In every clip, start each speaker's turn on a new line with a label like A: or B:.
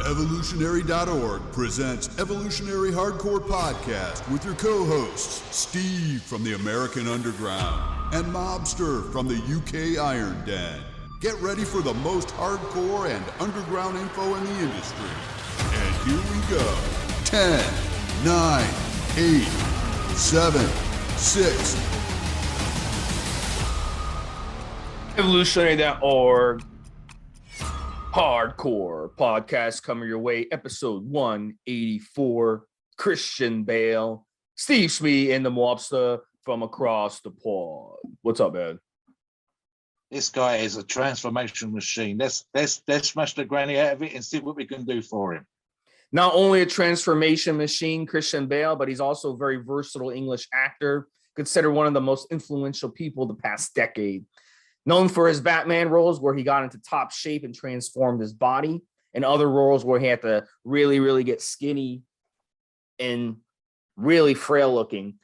A: Evolutionary.org presents Evolutionary Hardcore Podcast with your co-hosts, Steve from the American Underground and Mobster from the UK Iron Den. Get ready for the most hardcore and underground info in the industry. And here we go. 10, 9, 8, 7, 6.
B: Evolutionary.org Hardcore Podcast coming your way, episode 184. Christian Bale, Stevesmi and Da Mobster from across the pod. What's up, man?
C: This guy is a transformation machine. Let's smash the granny out of it and see what we can do for him.
B: Not only a transformation machine, Christian Bale, but he's also a very versatile English actor, considered one of the most influential people the past decade. Known for his Batman roles where he got into top shape and transformed his body, and other roles where he had to really get skinny and really frail looking.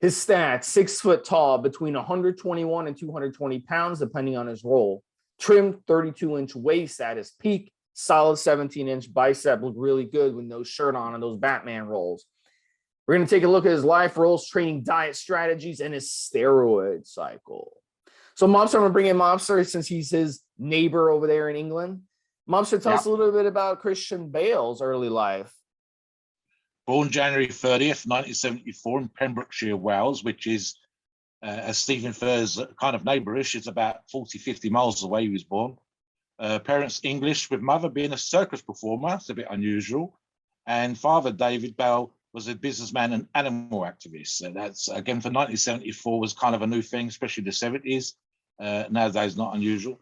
B: His stats, 6 foot tall, between 121 and 220 pounds, depending on his role. Trimmed 32-inch waist at his peak, solid 17-inch bicep, looked really good with no shirt on in those Batman roles. We're going to take a look at his life roles, training, diet strategies, and his steroid cycle. So Mobster, I'm going to bring in Mobster since he's his neighbor over there in England. Mobster, tell us a little bit about Christian Bale's early life.
C: Born January 30th, 1974 in Pembrokeshire, Wales, which is, as Stephen Furr's kind of neighbourish, it's about 40, 50 miles away he was born. Parents English, with mother being a circus performer, it's a bit unusual. And father, David Bale, was a businessman and animal activist. So that's, again, for 1974 was kind of a new thing, especially the 70s. Nowadays, not unusual.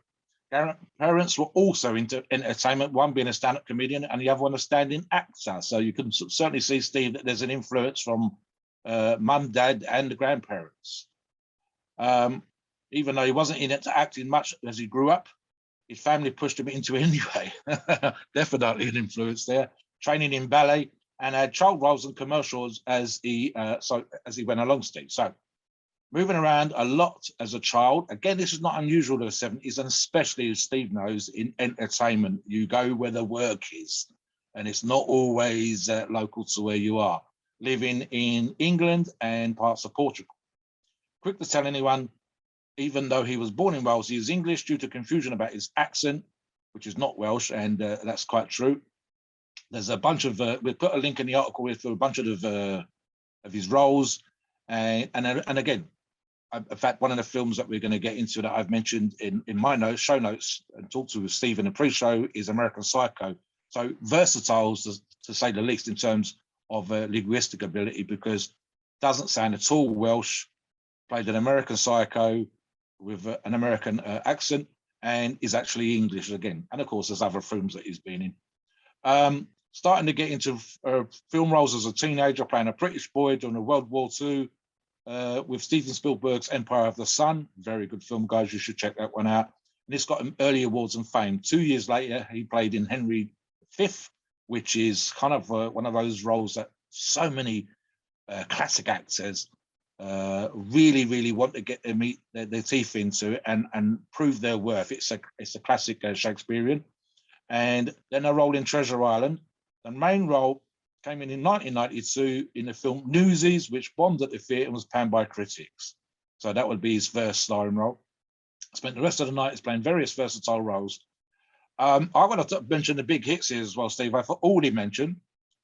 C: Parents were also into entertainment, one being a stand-up comedian and the other one a standing actor. So you can certainly see, Steve, that there's an influence from mum, dad, and the grandparents. Even though he wasn't into acting much as he grew up, his family pushed him into it anyway. Definitely an influence there. Training in ballet and had child roles and commercials as he went along, Steve. So moving around a lot as a child. Again, this is not unusual to the 70s, and especially, as Steve knows, in entertainment, you go where the work is, and it's not always local to where you are. Living in England and parts of Portugal. Quick to tell anyone, even though he was born in Wales, he is English due to confusion about his accent, which is not Welsh, and that's quite true. There's a bunch of, we'll put a link in the article with a bunch of his roles, and again, in fact, one of the films that we're going to get into that I've mentioned in my notes, show notes, and talked to with Steve in the pre-show is American Psycho. So versatile, to say the least, in terms of linguistic ability, because doesn't sound at all Welsh, played an American Psycho with an American accent, and is actually English again. And of course, there's other films that he's been in. Starting to get into film roles as a teenager, playing a British boy during World War II, with Steven Spielberg's Empire of the Sun. Very good film, guys. You should check that one out. And it's got him early awards and fame. 2 years later, he played in Henry V, which is kind of one of those roles that so many classic actors really want to get their teeth into and prove their worth. It's a classic Shakespearean. And then a role in Treasure Island. The main role came in 1992 in the film Newsies, which bombed at the theatre and was panned by critics. So that would be his first starring role. Spent the rest of the night playing various versatile roles. I want to mention the big hits here as well, Steve. I've already mentioned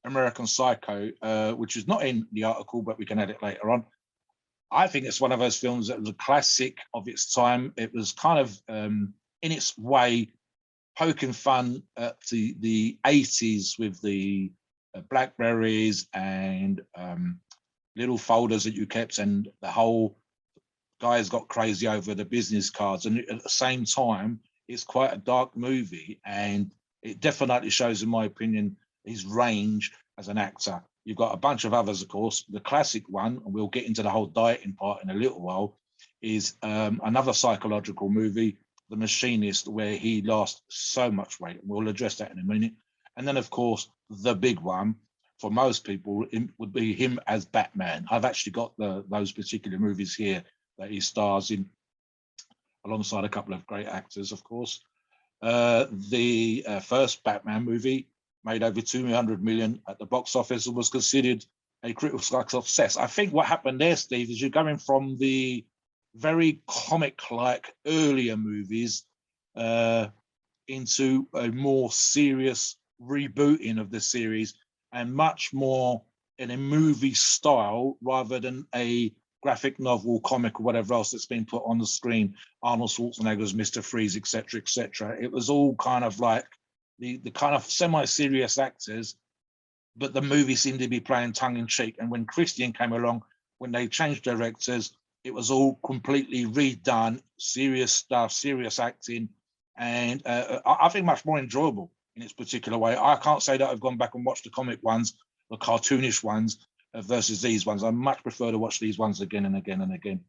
C: American Psycho, which is not in the article, but we can add it later on. I think it's one of those films that was a classic of its time. It was kind of, in its way, poking fun at the 80s with the Blackberries and little folders that you kept, and the whole guys got crazy over the business cards. And at the same time, it's quite a dark movie, and it definitely shows, in my opinion, his range as an actor. You've got a bunch of others, of course. The classic one, and we'll get into the whole dieting part in a little while, is another psychological movie, The Machinist, where he lost so much weight. We'll address that in a minute. And then, of course, the big one for most people would be him as Batman. I've actually got those particular movies here that he stars in, alongside a couple of great actors, of course. The first Batman movie made over 200 million at the box office and was considered a critical success. I think what happened there, Steve, is you're going from the very comic-like earlier movies into a more serious rebooting of the series and much more in a movie style rather than a graphic novel, comic, or whatever else that's been put on the screen. Arnold Schwarzenegger's Mr. Freeze, etc., etc. It was all kind of like the kind of semi-serious actors, but the movie seemed to be playing tongue-in-cheek. And when Christian came along, when they changed directors, it was all completely redone, serious stuff, serious acting, and I think much more enjoyable in its particular way. I can't say that I've gone back and watched the comic ones, the cartoonish ones, versus these ones. I much prefer to watch these ones again and again and again.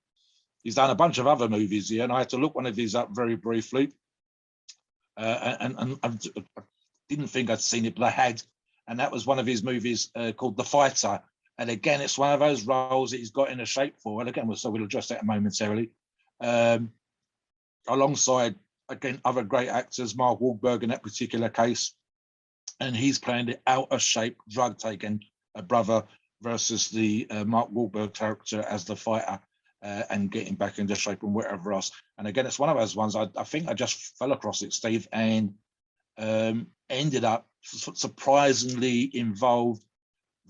C: He's done a bunch of other movies here, and I had to look one of these up very briefly. And I didn't think I'd seen it, but I had. And that was one of his movies called The Fighter. And again, it's one of those roles that he's got in a shape for. And again, so we'll address that momentarily. Alongside, again, other great actors, Mark Wahlberg in that particular case. And he's playing the out-of-shape, drug-taking brother versus the Mark Wahlberg character as the fighter and getting back into shape and whatever else. And again, it's one of those ones, I think I just fell across it, Steve, and ended up surprisingly involved,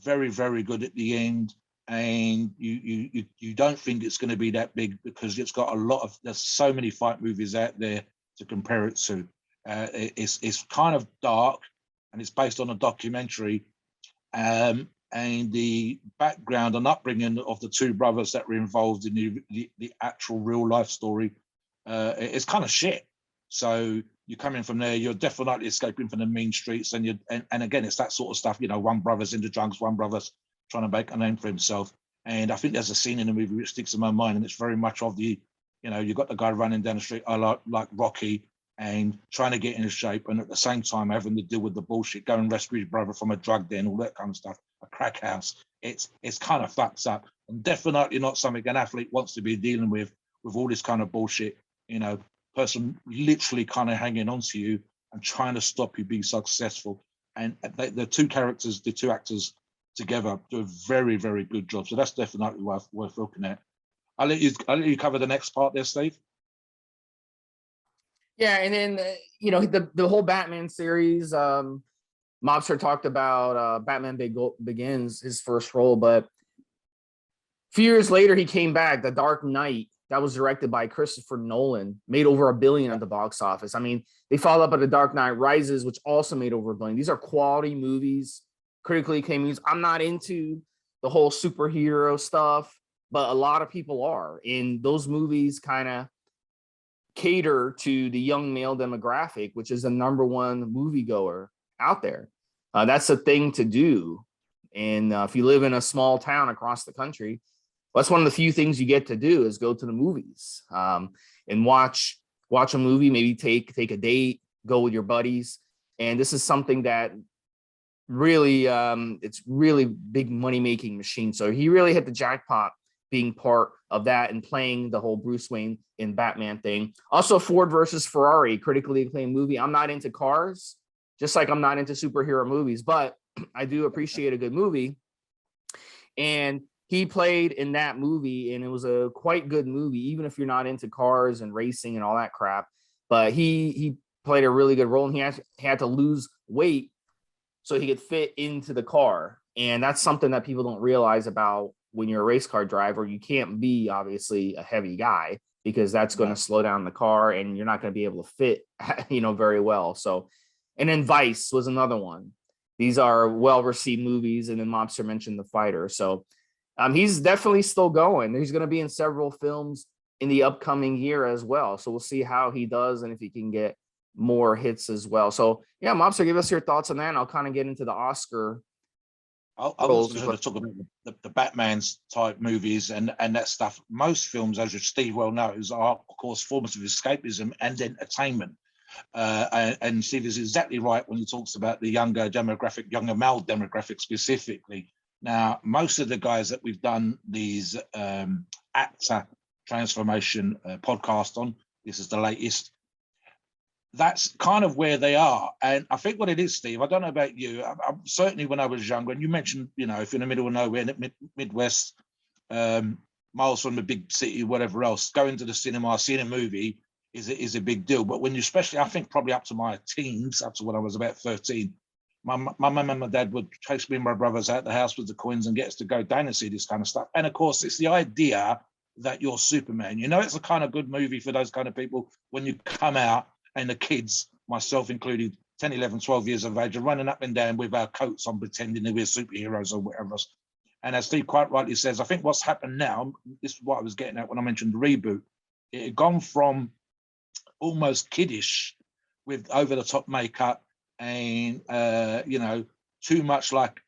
C: very, very good at the end. And you don't think it's going to be that big because it's got there's so many fight movies out there to compare it to. It's kind of dark, and it's based on a documentary. And the background and upbringing of the two brothers that were involved in the actual real life story is kind of shit. So you're coming from there, you're definitely escaping from the mean streets, and again, it's that sort of stuff. You know, one brother's into drugs, one brother's trying to make a name for himself. And I think there's a scene in the movie which sticks in my mind, and it's very much of the, you know, you've got the guy running down the street, like Rocky, and trying to get into shape, and at the same time having to deal with the bullshit, go and rescue his brother from a drug den, all that kind of stuff, a crack house. It's kind of fucked up, and definitely not something an athlete wants to be dealing with all this kind of bullshit. You know, person literally kind of hanging on to you and trying to stop you being successful. And the two actors together do a very, very good job. So that's definitely worth looking at. I'll let you cover the next part there, Steve.
B: Yeah, and then you know, the whole Batman series. Mobster talked about Batman Begins, his first role, but a few years later he came back. The Dark Knight, that was directed by Christopher Nolan, made over $1 billion at the box office. I mean, they followed up at The Dark Knight Rises, which also made over $1 billion. These are quality movies, critically acclaimed movies. I'm not into the whole superhero stuff, but a lot of people are. And those movies kind of cater to the young male demographic, which is the #1 moviegoer out there. That's a thing to do. And if you live in a small town across the country, that's one of the few things you get to do is go to the movies and watch a movie, maybe take a date, go with your buddies. And this is something that really, it's really big money-making machine. So he really hit the jackpot being part of that and playing the whole Bruce Wayne in Batman thing. Also, Ford versus Ferrari, critically acclaimed movie. I'm not into cars, just like I'm not into superhero movies, but I do appreciate a good movie. And he played in that movie, and it was a quite good movie, even if you're not into cars and racing and all that crap. But he played a really good role, and he had to lose weight so he could fit into the car. And that's something that people don't realize about when you're a race car driver. You can't be obviously a heavy guy because that's going to slow down the car and you're not going to be able to fit, very well. So, and then Vice was another one. These are well-received movies. And then Mobster mentioned The Fighter. So he's definitely still going. He's going to be in several films in the upcoming year as well. So we'll see how he does and if he can get more hits as well. So yeah, Mobster, give us your thoughts on that. And I'll kind of get into the Oscar.
C: I was going to talk about the Batman's type movies and that stuff. Most films, as Steve well knows, are of course forms of escapism and entertainment. And Steve is exactly right when he talks about the younger male demographic specifically. Now, most of the guys that we've done these actor transformation podcast on, this is the latest. that's kind of where they are. And I think what it is, Steve, I don't know about you. Certainly when I was younger, and you mentioned, you know, if you're in the middle of nowhere, in the Midwest, miles from the big city, whatever else, going to the cinema, seeing a movie is a big deal. But when you, especially, I think probably up to my teens, up to when I was about 13, my mum and my dad would chase me and my brothers out the house with the coins and get us to go down and see this kind of stuff. And of course, it's the idea that you're Superman. You know, it's a kind of good movie for those kind of people when you come out and the kids, myself included, 10, 11, 12 years of age, are running up and down with our coats on, pretending that we're superheroes or whatever else. And as Steve quite rightly says, I think what's happened now, this is what I was getting at when I mentioned the reboot, it had gone from almost kiddish with over-the-top makeup and, you know, too much like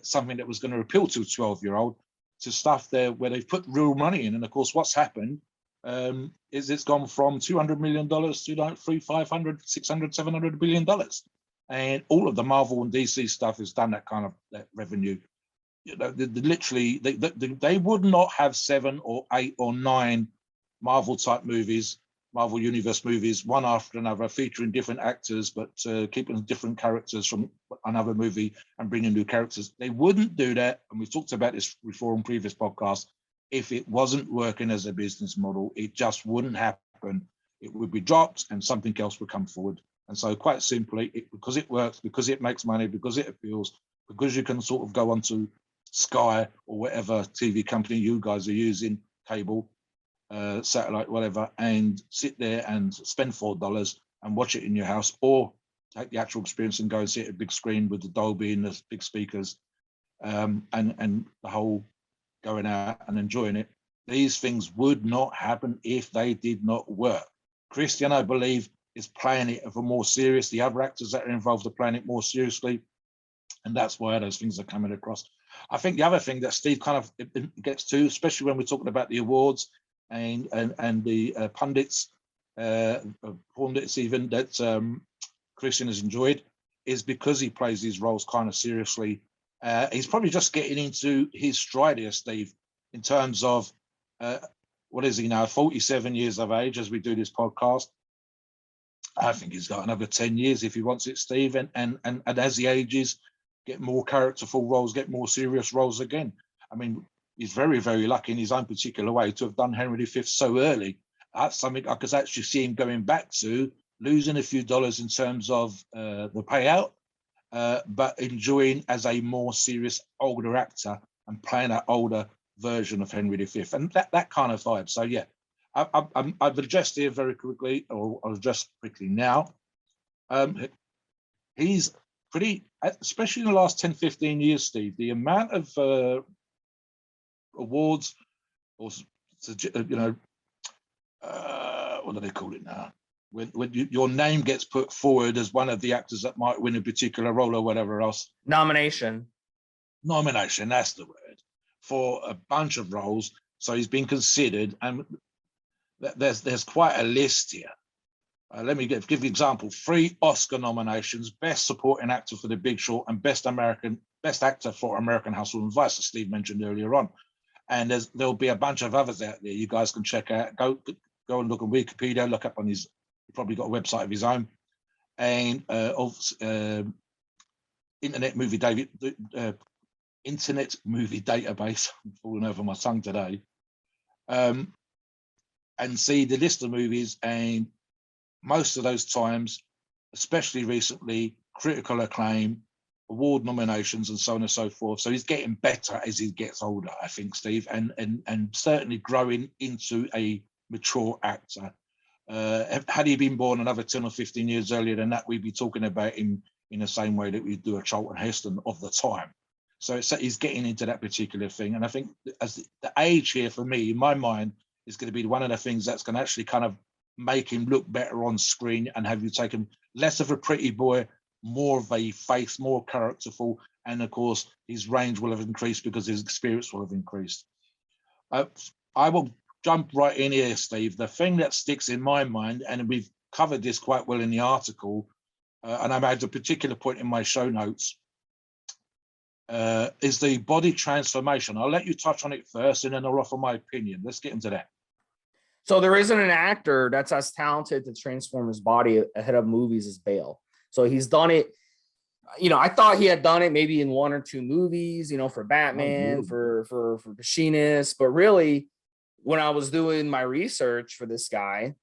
C: something that was going to appeal to a 12-year-old, to stuff there where they've put real money in. And of course, what's happened is it's gone from $200 million to like $300, $500, $600, $700 billion. And all of the Marvel and DC stuff has done that kind of that revenue. You know, literally, they would not have 7 or 8 or 9 Marvel type movies, Marvel Universe movies, one after another, featuring different actors, but keeping different characters from another movie and bringing new characters. They wouldn't do that. And we've talked about this before on previous podcasts. If it wasn't working as a business model, it just wouldn't happen. It would be dropped and something else would come forward. And so quite simply, because it works, because it makes money, because it appeals, because you can sort of go onto Sky or whatever TV company you guys are using, cable, satellite, whatever, and sit there and spend $4 and watch it in your house, or take the actual experience and go and see it at a big screen with the Dolby and the big speakers, and the whole going out and enjoying it. These things would not happen if they did not work. Christian, I believe, is playing it for more serious. The other actors that are involved are playing it more seriously, and that's why those things are coming across. I think the other thing that Steve kind of gets to, especially when we're talking about the awards and the pundits even that Christian has enjoyed, is because he plays these roles kind of seriously. He's probably just getting into his stride here, Steve, in terms of what is he now, 47 years of age as we do this podcast. I think he's got another 10 years if he wants it, Steve. And as he ages, get more characterful roles, get more serious roles again. I mean, he's very, very lucky in his own particular way to have done Henry V so early. That's something I could actually see him going back to, losing a few dollars in terms of the payout, but enjoying as a more serious older actor and playing that older version of Henry V, and that kind of vibe. So yeah, I've addressed here very quickly, or I'll address quickly now. He's pretty, especially in the last 10, 15 years, Steve, the amount of awards, or you know, what do they call it now? When your name gets put forward as one of the actors that might win a particular role or whatever else.
B: Nomination,
C: that's the word, for a bunch of roles. So he's been considered, and there's quite a list here. Let me give you an example. 3 Oscar nominations: Best Supporting Actor for The Big Short and Best Actor for American Hustle and Vice, as Steve mentioned earlier on. And there'll be a bunch of others out there you guys can check out. Go and look on Wikipedia, look up on his, he's probably got a website of his own, and Internet Movie Database. I'm falling over my tongue today. And see the list of movies, and most of those times, especially recently, critical acclaim, award nominations, and so on and so forth. So he's getting better as he gets older, I think, Steve, and certainly growing into a mature actor. Had he been born another 10 or 15 years earlier than that, we'd be talking about him in the same way that we do a Charlton Heston of the time. So he's getting into that particular thing. And I think as the age here, for me, in my mind, is going to be one of the things that's going to actually kind of make him look better on screen and have you take him less of a pretty boy, more of a face, more characterful. And of course, his range will have increased because his experience will have increased. I will jump right in here, Steve. The thing that sticks in my mind, and we've covered this quite well in the article, and I made a particular point in my show notes, is the body transformation. I'll let you touch on it first, and then I'll offer my opinion. Let's get into that.
B: So there isn't an actor that's as talented to transform his body ahead of movies as Bale. So he's done it. I thought he had done it maybe in 1 or 2 movies, for Batman, for Machinist, but really, when I was doing my research for this guy,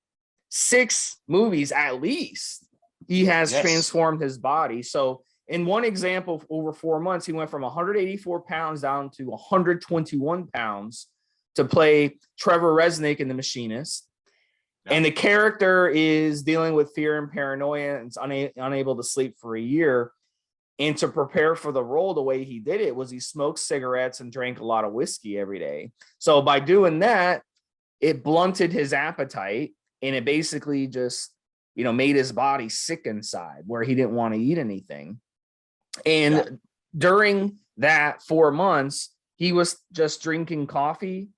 B: 6 movies at least, he has transformed his body. So in one example, over 4 months, he went from 184 pounds down to 121 pounds to play Trevor Resnick in The Machinist. Yeah. And the character is dealing with fear and paranoia and is unable to sleep for a year. And to prepare for the role, the way he did it was he smoked cigarettes and drank a lot of whiskey every day. So by doing that, it blunted his appetite, and it basically just, made his body sick inside where he didn't want to eat anything. And during that 4 months, he was just drinking coffee.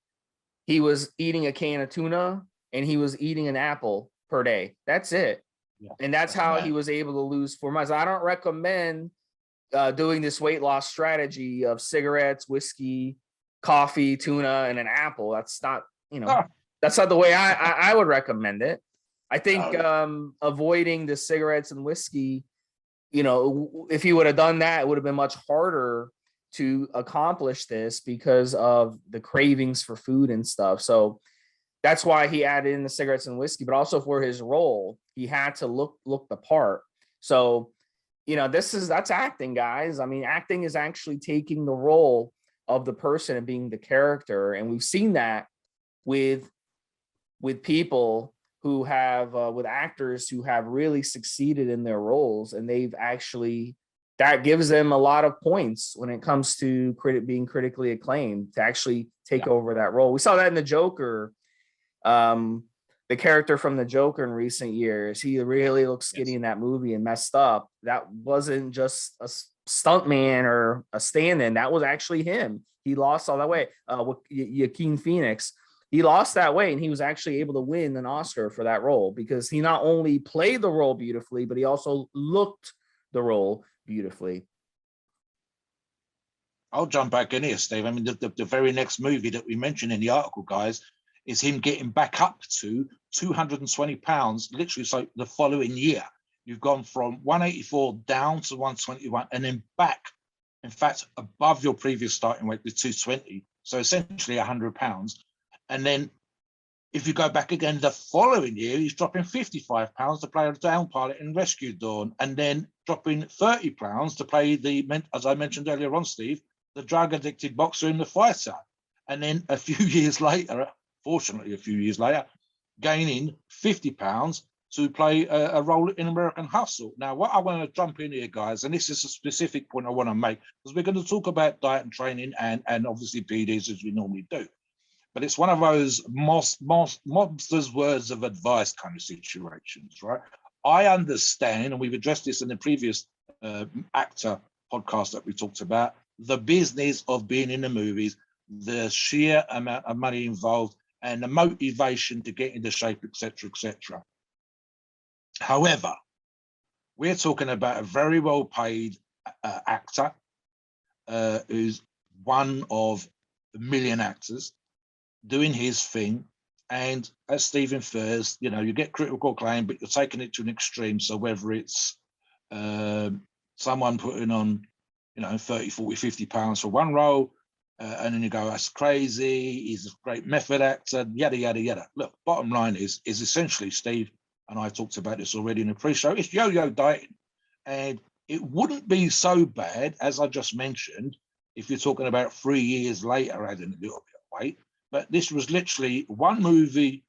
B: He was eating a can of tuna, and he was eating an apple per day. That's it. Yeah, and that's how he was able to lose 4 months. I don't recommend doing this weight loss strategy of cigarettes, whiskey, coffee, tuna, and an apple. That's not, that's not the way I would recommend it. I think avoiding the cigarettes and whiskey, if he would have done that, it would have been much harder to accomplish this because of the cravings for food and stuff. So that's why he added in the cigarettes and whiskey, but also for his role, he had to look the part. So, that's acting, guys. I mean, acting is actually taking the role of the person and being the character. And we've seen that with people who have, with actors who have really succeeded in their roles, and they've actually, that gives them a lot of points when it comes to being critically acclaimed to actually take over that role. We saw that in the Joker. The character from the Joker in recent years, he really looked skinny in that movie and messed up. That wasn't just a stuntman or a stand-in. That was actually him. He lost all that weight. Joaquin Phoenix, he lost that weight, and he was actually able to win an Oscar for that role because he not only played the role beautifully, but he also looked the role beautifully.
C: I'll jump back in here, Steve. I mean, the very next movie that we mentioned in the article, guys, is him getting back up to 220 pounds, literally. So the following year, you've gone from 184 down to 121 and then back, in fact, above your previous starting weight with 220. So essentially 100 pounds. And then if you go back again the following year, he's dropping 55 pounds to play a down pilot in Rescue Dawn, and then dropping 30 pounds to play as I mentioned earlier on, Steve, the drug addicted boxer in The Fighter. And then a few years later, gaining 50 pounds to play a role in American Hustle. Now, what I want to jump in here, guys, and this is a specific point I want to make, because we're going to talk about diet and training and obviously PDs as we normally do. But it's one of those mobster's words of advice kind of situations, right? I understand, and we've addressed this in the previous actor podcast that we talked about, the business of being in the movies, the sheer amount of money involved, and the motivation to get into shape, etc., etc. However, we're talking about a very well-paid actor who's one of a million actors doing his thing. And as Steve infers, you get critical acclaim, but you're taking it to an extreme. So whether it's someone putting on, 30, 40, 50 pounds for one role, and then you go, that's crazy, he's a great method actor, yada, yada, yada. Look, bottom line is essentially, Steve and I talked about this already in the pre-show, it's yo-yo dieting. And it wouldn't be so bad, as I just mentioned, if you're talking about 3 years later adding a little bit of weight. But this was literally one movie,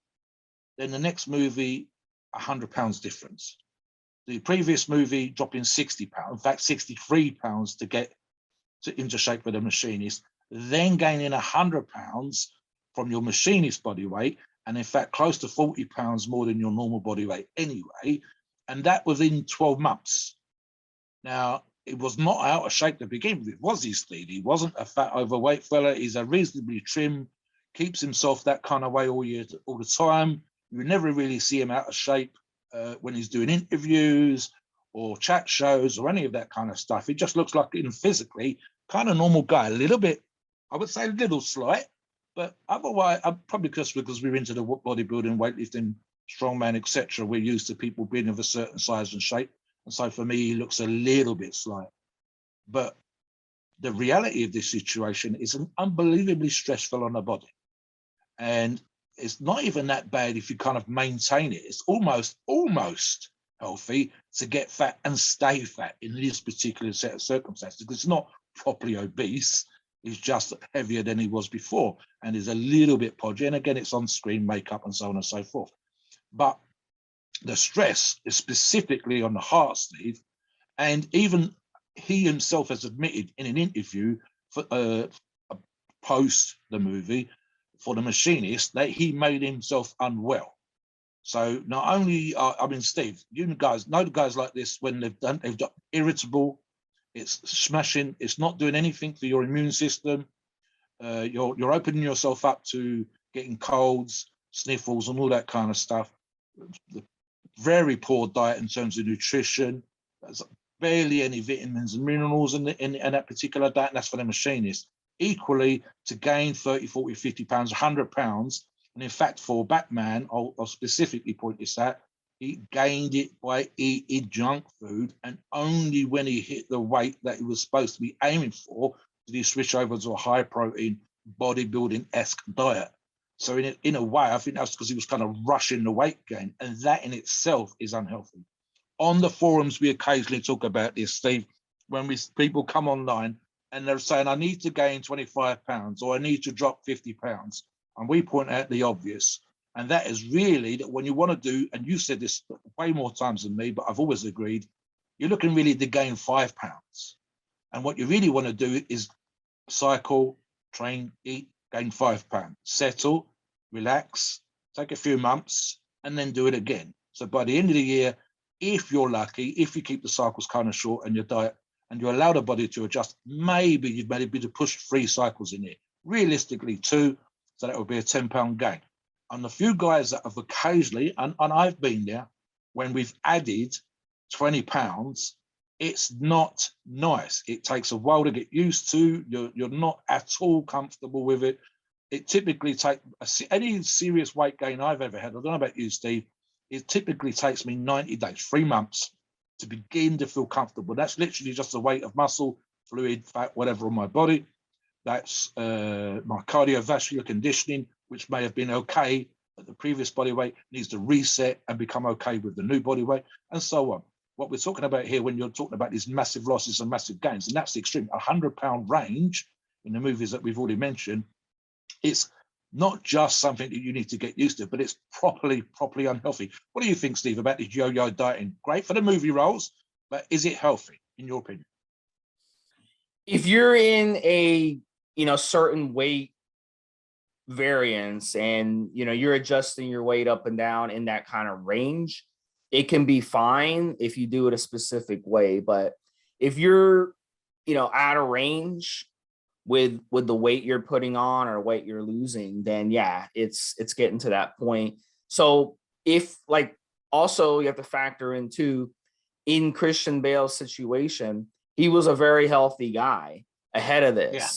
C: then the next movie, 100 pounds difference. The previous movie dropping 60 pounds, in fact, 63 pounds to get into shape with The Machinist, then gaining 100 pounds from your Machinist body weight, and in fact, close to 40 pounds more than your normal body weight anyway, and that within 12 months. Now, it was not out of shape to begin with, was he, Steve? He wasn't a fat, overweight fella. He's a reasonably trim, keeps himself that kind of way all the time. You never really see him out of shape when he's doing interviews or chat shows or any of that kind of stuff. He just looks like, physically, kind of normal guy. A little bit, I would say a little slight, But otherwise, probably because we're into the bodybuilding, weightlifting, strongman, etc. We're used to people being of a certain size and shape. And so for me, he looks a little bit slight. But the reality of this situation is unbelievably stressful on the body. And it's not even that bad if you kind of maintain it. It's almost healthy to get fat and stay fat in this particular set of circumstances, because it's not properly obese. He's just heavier than he was before, and is a little bit podgy. And again, it's on screen makeup and so on and so forth. But the stress is specifically on the heart, Steve. And even he himself has admitted in an interview for post the movie for The Machinist that he made himself unwell. So not only, I mean, Steve, you guys know the guys like this when they've got irritable, it's smashing, it's not doing anything for your immune system. You're opening yourself up to getting colds, sniffles, and all that kind of stuff. The very poor diet in terms of nutrition. There's barely any vitamins and minerals in that particular diet, and that's for The Machinist. Equally, to gain 30, 40, 50 pounds, 100 pounds, and in fact, for Batman, I'll specifically point this out, he gained it by eating junk food, and only when he hit the weight that he was supposed to be aiming for did he switch over to a high-protein, bodybuilding-esque diet. So in a way, I think that's because he was kind of rushing the weight gain, and that in itself is unhealthy. On the forums, we occasionally talk about this, Steve, when people come online and they're saying, I need to gain 25 pounds or I need to drop 50 pounds. And we point out the obvious. And that is really that when you want to do, and you said this way more times than me, but I've always agreed, you're looking really to gain 5 pounds. And what you really want to do is cycle, train, eat, gain 5 pounds, settle, relax, take a few months, and then do it again. So by the end of the year, if you're lucky, if you keep the cycles kind of short and your diet, and you allow the body to adjust, maybe you've made a bit to push 3 cycles in it. Realistically, 2, so that would be a 10-pound gain. And the few guys that have occasionally, and I've been there, when we've added 20 pounds, it's not nice. It takes a while to get used to. You're not at all comfortable with it. It typically takes, any serious weight gain I've ever had, I don't know about you, Steve, it typically takes me 90 days, 3 months, to begin to feel comfortable. That's literally just the weight of muscle, fluid, fat, whatever on my body. That's my cardiovascular conditioning, which may have been okay at the previous body weight, needs to reset and become okay with the new body weight, and so on. What we're talking about here, when you're talking about these massive losses and massive gains, and that's the extreme, 100-pound range in the movies that we've already mentioned, it's not just something that you need to get used to, but it's properly unhealthy. What do you think, Steve, about this yo-yo dieting? Great for the movie roles, but is it healthy, in your opinion?
B: If you're in a certain weight variance and you're adjusting your weight up and down in that kind of range, it can be fine if you do it a specific way. But if you're out of range with the weight you're putting on or weight you're losing, then yeah, it's getting to that point. So if also you have to factor in too, in Christian Bale's situation, he was a very healthy guy ahead of this. Yeah.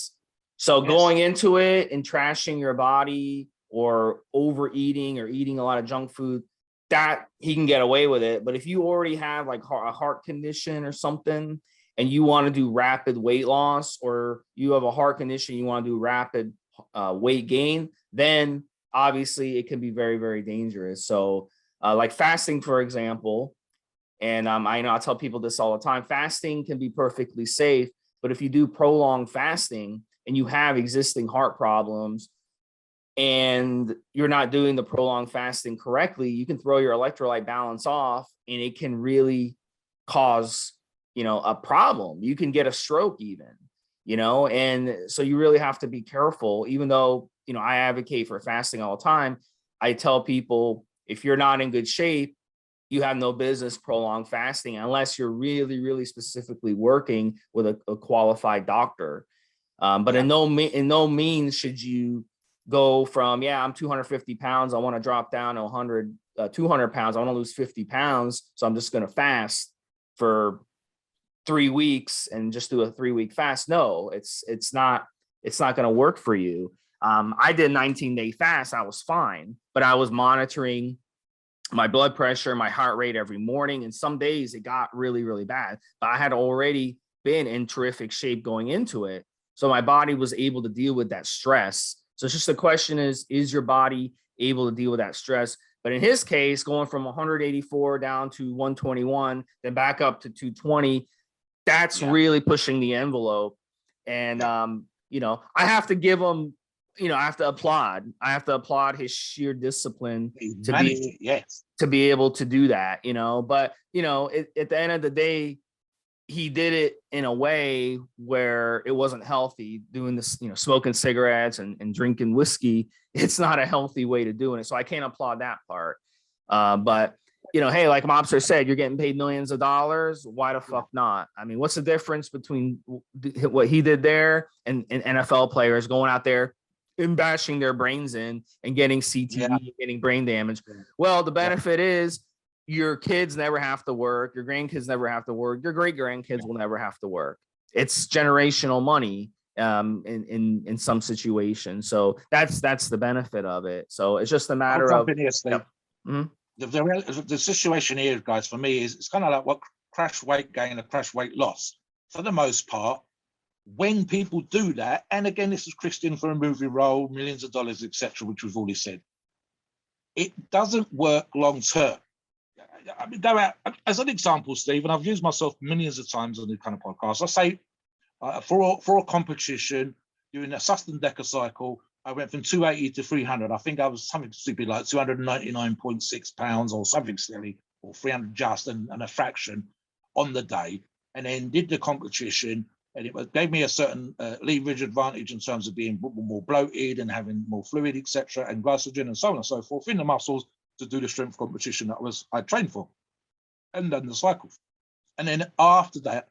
B: So going into it and trashing your body or overeating or eating a lot of junk food, that he can get away with it. But if you already have like a heart condition or something, and you want to do rapid weight loss, or you have a heart condition, you want to do rapid weight gain, then obviously it can be very, very dangerous. So like fasting, for example, and I know I tell people this all the time, fasting can be perfectly safe, but if you do prolonged fasting and you have existing heart problems and you're not doing the prolonged fasting correctly, you can throw your electrolyte balance off and it can really cause a problem. You can get a stroke even, and so you really have to be careful. Even though, I advocate for fasting all the time, I tell people if you're not in good shape, you have no business prolonged fasting unless you're really, really specifically working with a qualified doctor. But in no means should you go from, I'm 250 pounds, I want to drop down to 200 pounds, I want to lose 50 pounds, so I'm just going to fast for 3 weeks and just do a 3-week fast. No, it's not going to work for you. I did 19-day fast. I was fine, but I was monitoring my blood pressure, my heart rate every morning. And some days it got really, really bad, but I had already been in terrific shape going into it. So my body was able to deal with that stress. So it's just the question is your body able to deal with that stress? But in his case, going from 184 down to 121, then back up to 220, that's really pushing the envelope. And, I have to give him, I have to applaud his sheer discipline to be able to do that, but, at the end of the day, he did it in a way where it wasn't healthy, doing this, smoking cigarettes and drinking whiskey. It's not a healthy way to doing it. So I can't applaud that part. But, hey, like Mobster said, you're getting paid millions of dollars. Why the fuck not? I mean, what's the difference between what he did there and NFL players going out there and bashing their brains in and getting CTE, getting brain damage? Well, the benefit is your kids never have to work. Your grandkids never have to work. Your great grandkids will never have to work. It's generational money in some situations. So that's the benefit of it. So it's just a matter of
C: the situation here, guys, for me is it's kind of like what crash weight gain and crash weight loss. For the most part, when people do that, and again, this is Christian for a movie role, millions of dollars, etc., which we've already said, it doesn't work long term. I mean, go out as an example, Steve, and I've used myself millions of times on this kind of podcast. I say for a competition during a Sustain Decker cycle, I went from 280 to 300. I think I was something stupid like 299.6 pounds or something silly, or 300 just and a fraction on the day, and then did the competition. And it gave me a certain leverage advantage in terms of being more bloated and having more fluid, etc., and glycogen and so on and so forth in the muscles to do the strength competition I trained for, and then the cycle. And then after that,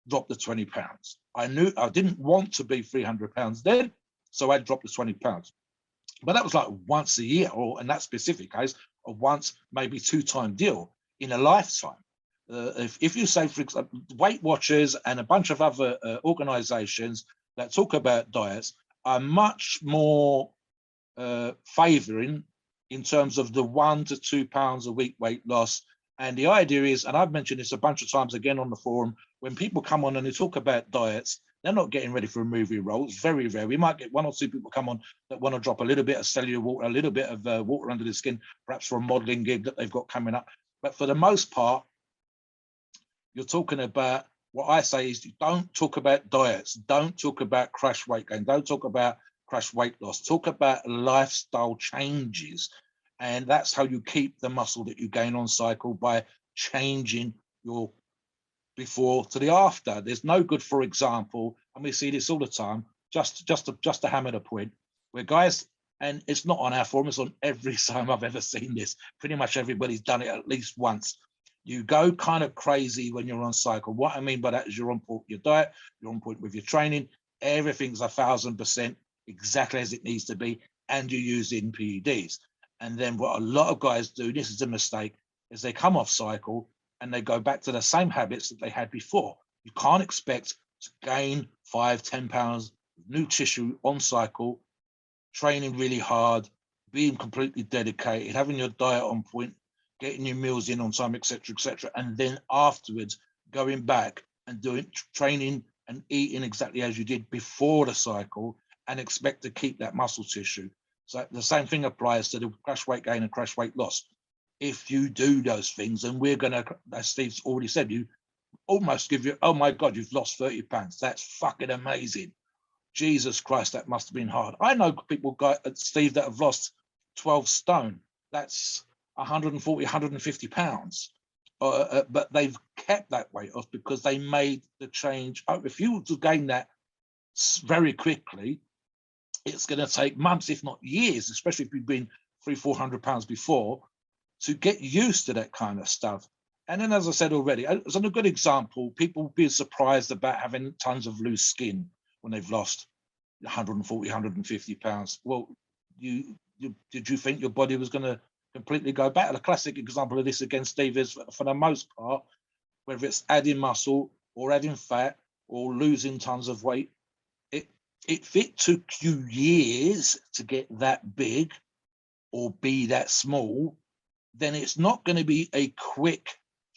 C: dropped the 20 pounds. I knew I didn't want to be 300 pounds then, so I dropped the 20 pounds. But that was like once a year, or in that specific case, a once, maybe 2-time deal in a lifetime. If you say, for example, Weight Watchers and a bunch of other organizations that talk about diets are much more favoring in terms of the 1 to 2 pounds a week weight loss. And the idea is, and I've mentioned this a bunch of times again on the forum, when people come on and they talk about diets, they're not getting ready for a movie role. It's very rare. We might get 1 or 2 people come on that want to drop a little bit of cellular water, a little bit of water under the skin, perhaps for a modeling gig that they've got coming up. But for the most part, you're talking about, what I say is, don't talk about diets, don't talk about crash weight gain, don't talk about crash weight loss, talk about lifestyle changes. And that's how you keep the muscle that you gain on cycle, by changing your before to the after. There's no good, for example, and we see this all the time, just to hammer the point, where guys, and it's not on our forum, it's on every time I've ever seen this, pretty much everybody's done it at least once. You go kind of crazy when you're on cycle. What I mean by that is you're on point with your diet, you're on point with your training, everything's 1,000% exactly as it needs to be, and you're using PEDs. And then what a lot of guys do, this is a mistake, is they come off cycle and they go back to the same habits that they had before. You can't expect to gain 5-10 pounds of new tissue on cycle, training really hard, being completely dedicated, having your diet on point, getting your meals in on time, etc., and then afterwards going back and doing training and eating exactly as you did before the cycle, and expect to keep that muscle tissue. So the same thing applies to the crash weight gain and crash weight loss. If you do those things, and we're gonna, as Steve's already said, you almost give you, oh my God, you've lost 30 pounds. That's fucking amazing. Jesus Christ, that must have been hard. I know people, Steve, that have lost 12 stone. That's 140, 150 pounds. But they've kept that weight off because they made the change. If you were to gain that very quickly, it's going to take months, if not years, especially if you've been 300-400 pounds before, to get used to that kind of stuff. And then, as I said already, as a good example, people be surprised about having tons of loose skin when they've lost 140, 150 pounds. Well, did you think your body was going to completely go back? The classic example of this, again, Steve, is for the most part, whether it's adding muscle or adding fat or losing tons of weight, if it took you years to get that big or be that small, then it's not going to be a quick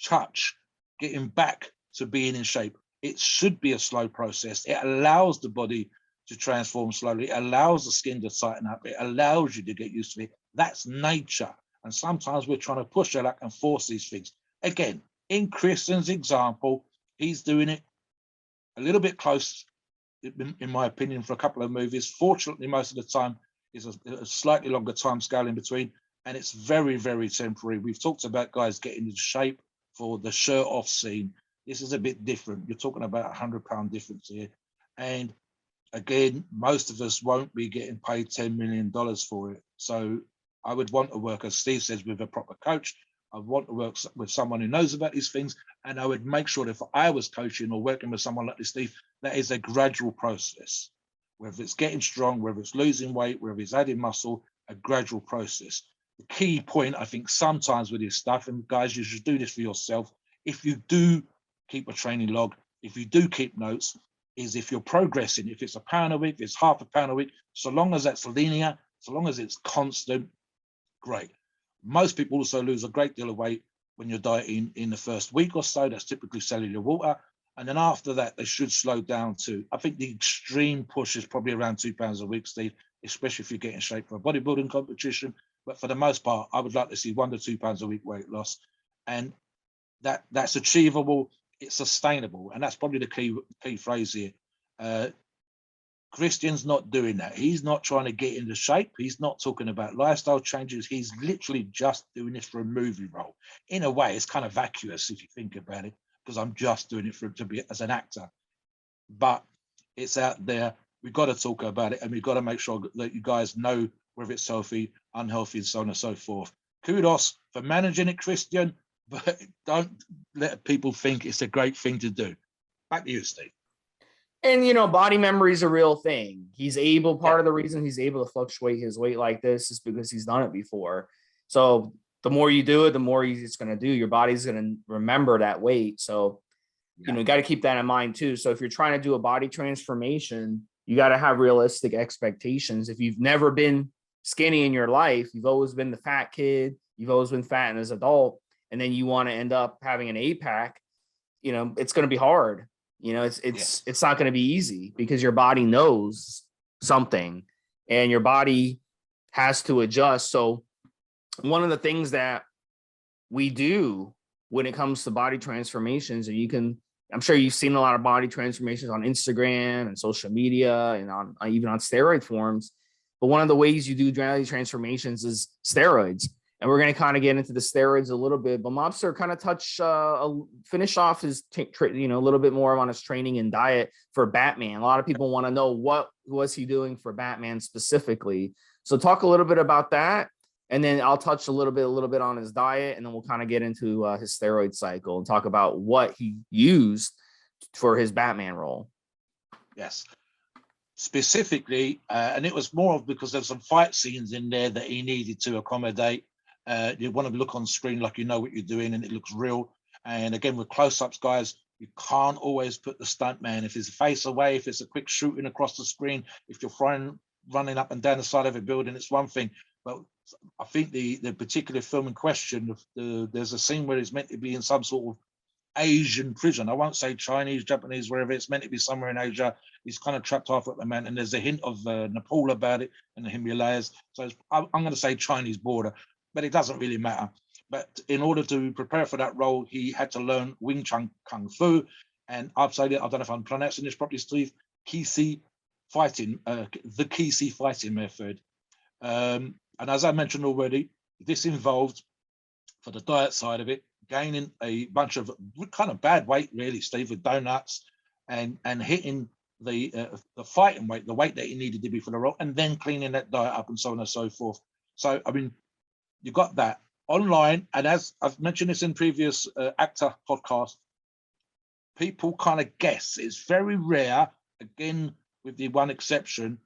C: touch getting back to being in shape. It should be a slow process. It allows the body to transform slowly. It allows the skin to tighten up. It allows you to get used to it. That's nature. And sometimes we're trying to push it and force these things. Again, in Christian's example, he's doing it a little bit close, in my opinion, for a couple of movies. Fortunately, most of the time is a slightly longer time scale in between, and it's very, very temporary. We've talked about guys getting into shape for the shirt off scene. This is a bit different. You're talking about £100 difference here. And again, most of us won't be getting paid $10 million for it. So I would want to work, as Steve says, with a proper coach. I want to work with someone who knows about these things. And I would make sure that if I was coaching or working with someone like this, Steve, that is a gradual process. Whether it's getting strong, whether it's losing weight, whether it's adding muscle, a gradual process. The key point, I think, sometimes with this stuff, and guys, you should do this for yourself. If you do keep a training log, if you do keep notes, is if you're progressing, if it's a pound a week, if it's half a pound a week, so long as that's linear, so long as it's constant, great. Most people also lose a great deal of weight when you're dieting in the first week or so. That's typically cellular water. And then after that, they should slow down to, I think the extreme push is probably around 2 pounds a week, Steve, especially if you get in shape for a bodybuilding competition. But for the most part, I would like to see 1 to 2 pounds a week weight loss. And that's achievable. It's sustainable. And that's probably the key phrase here. Christian's not doing that. He's not trying to get into shape. He's not talking about lifestyle changes. He's literally just doing this for a movie role. In a way, it's kind of vacuous if you think about it, because I'm just doing it to be as an actor. But it's out there. We've got to talk about it, and we've got to make sure that you guys know whether it's healthy, unhealthy, and so on and so forth. Kudos for managing it, Christian, but don't let people think it's a great thing to do. Back to you, Steve.
B: And, body memory is a real thing. Part of the reason he's able to fluctuate his weight like this is because he's done it before. So the more you do it, the more it's going to do. Your body's going to remember that weight. So, you got to keep that in mind too. So if you're trying to do a body transformation, you got to have realistic expectations. If you've never been skinny in your life, you've always been the fat kid, you've always been fat as an adult, and then you want to end up having an 8-pack, it's going to be hard. It's not going to be easy because your body knows something and your body has to adjust. So one of the things that we do when it comes to body transformations, and I'm sure you've seen a lot of body transformations on Instagram and social media and even on steroid forums. But one of the ways you do body transformations is steroids. And we're going to kind of get into the steroids a little bit, but Mobster kind of finish off his, a little bit more on his training and diet for Batman. A lot of people want to know what was he doing for Batman specifically. So talk a little bit about that. And then I'll touch a little bit on his diet, and then we'll kind of get into his steroid cycle and talk about what he used for his Batman role.
C: Yes. Specifically, and it was more of because there's some fight scenes in there that he needed to accommodate. You want to look on screen like you know what you're doing and it looks real. And again, with close-ups, guys, you can't always put the stunt man. If it's a face away, if it's a quick shooting across the screen, if you're running up and down the side of a building, it's one thing. But I think the particular film in question, there's a scene where he's meant to be in some sort of Asian prison. I won't say Chinese, Japanese, wherever. It's meant to be somewhere in Asia. He's kind of trapped half at the man, and there's a hint of Nepal about it in the Himalayas. So I'm going to say Chinese border, but it doesn't really matter. But in order to prepare for that role, he had to learn Wing Chun Kung Fu, and I don't know if I'm pronouncing this properly, Steve, Kisi fighting, the Kisi fighting method. And as I mentioned already, this involved, for the diet side of it, gaining a bunch of kind of bad weight, really, Steve, with donuts, and hitting the fighting weight, the weight that he needed to be for the role, and then cleaning that diet up and so on and so forth. So, I mean, you got that online. And as I've mentioned this in previous actor podcasts, people kind of guess. It's very rare, again, with the one exception,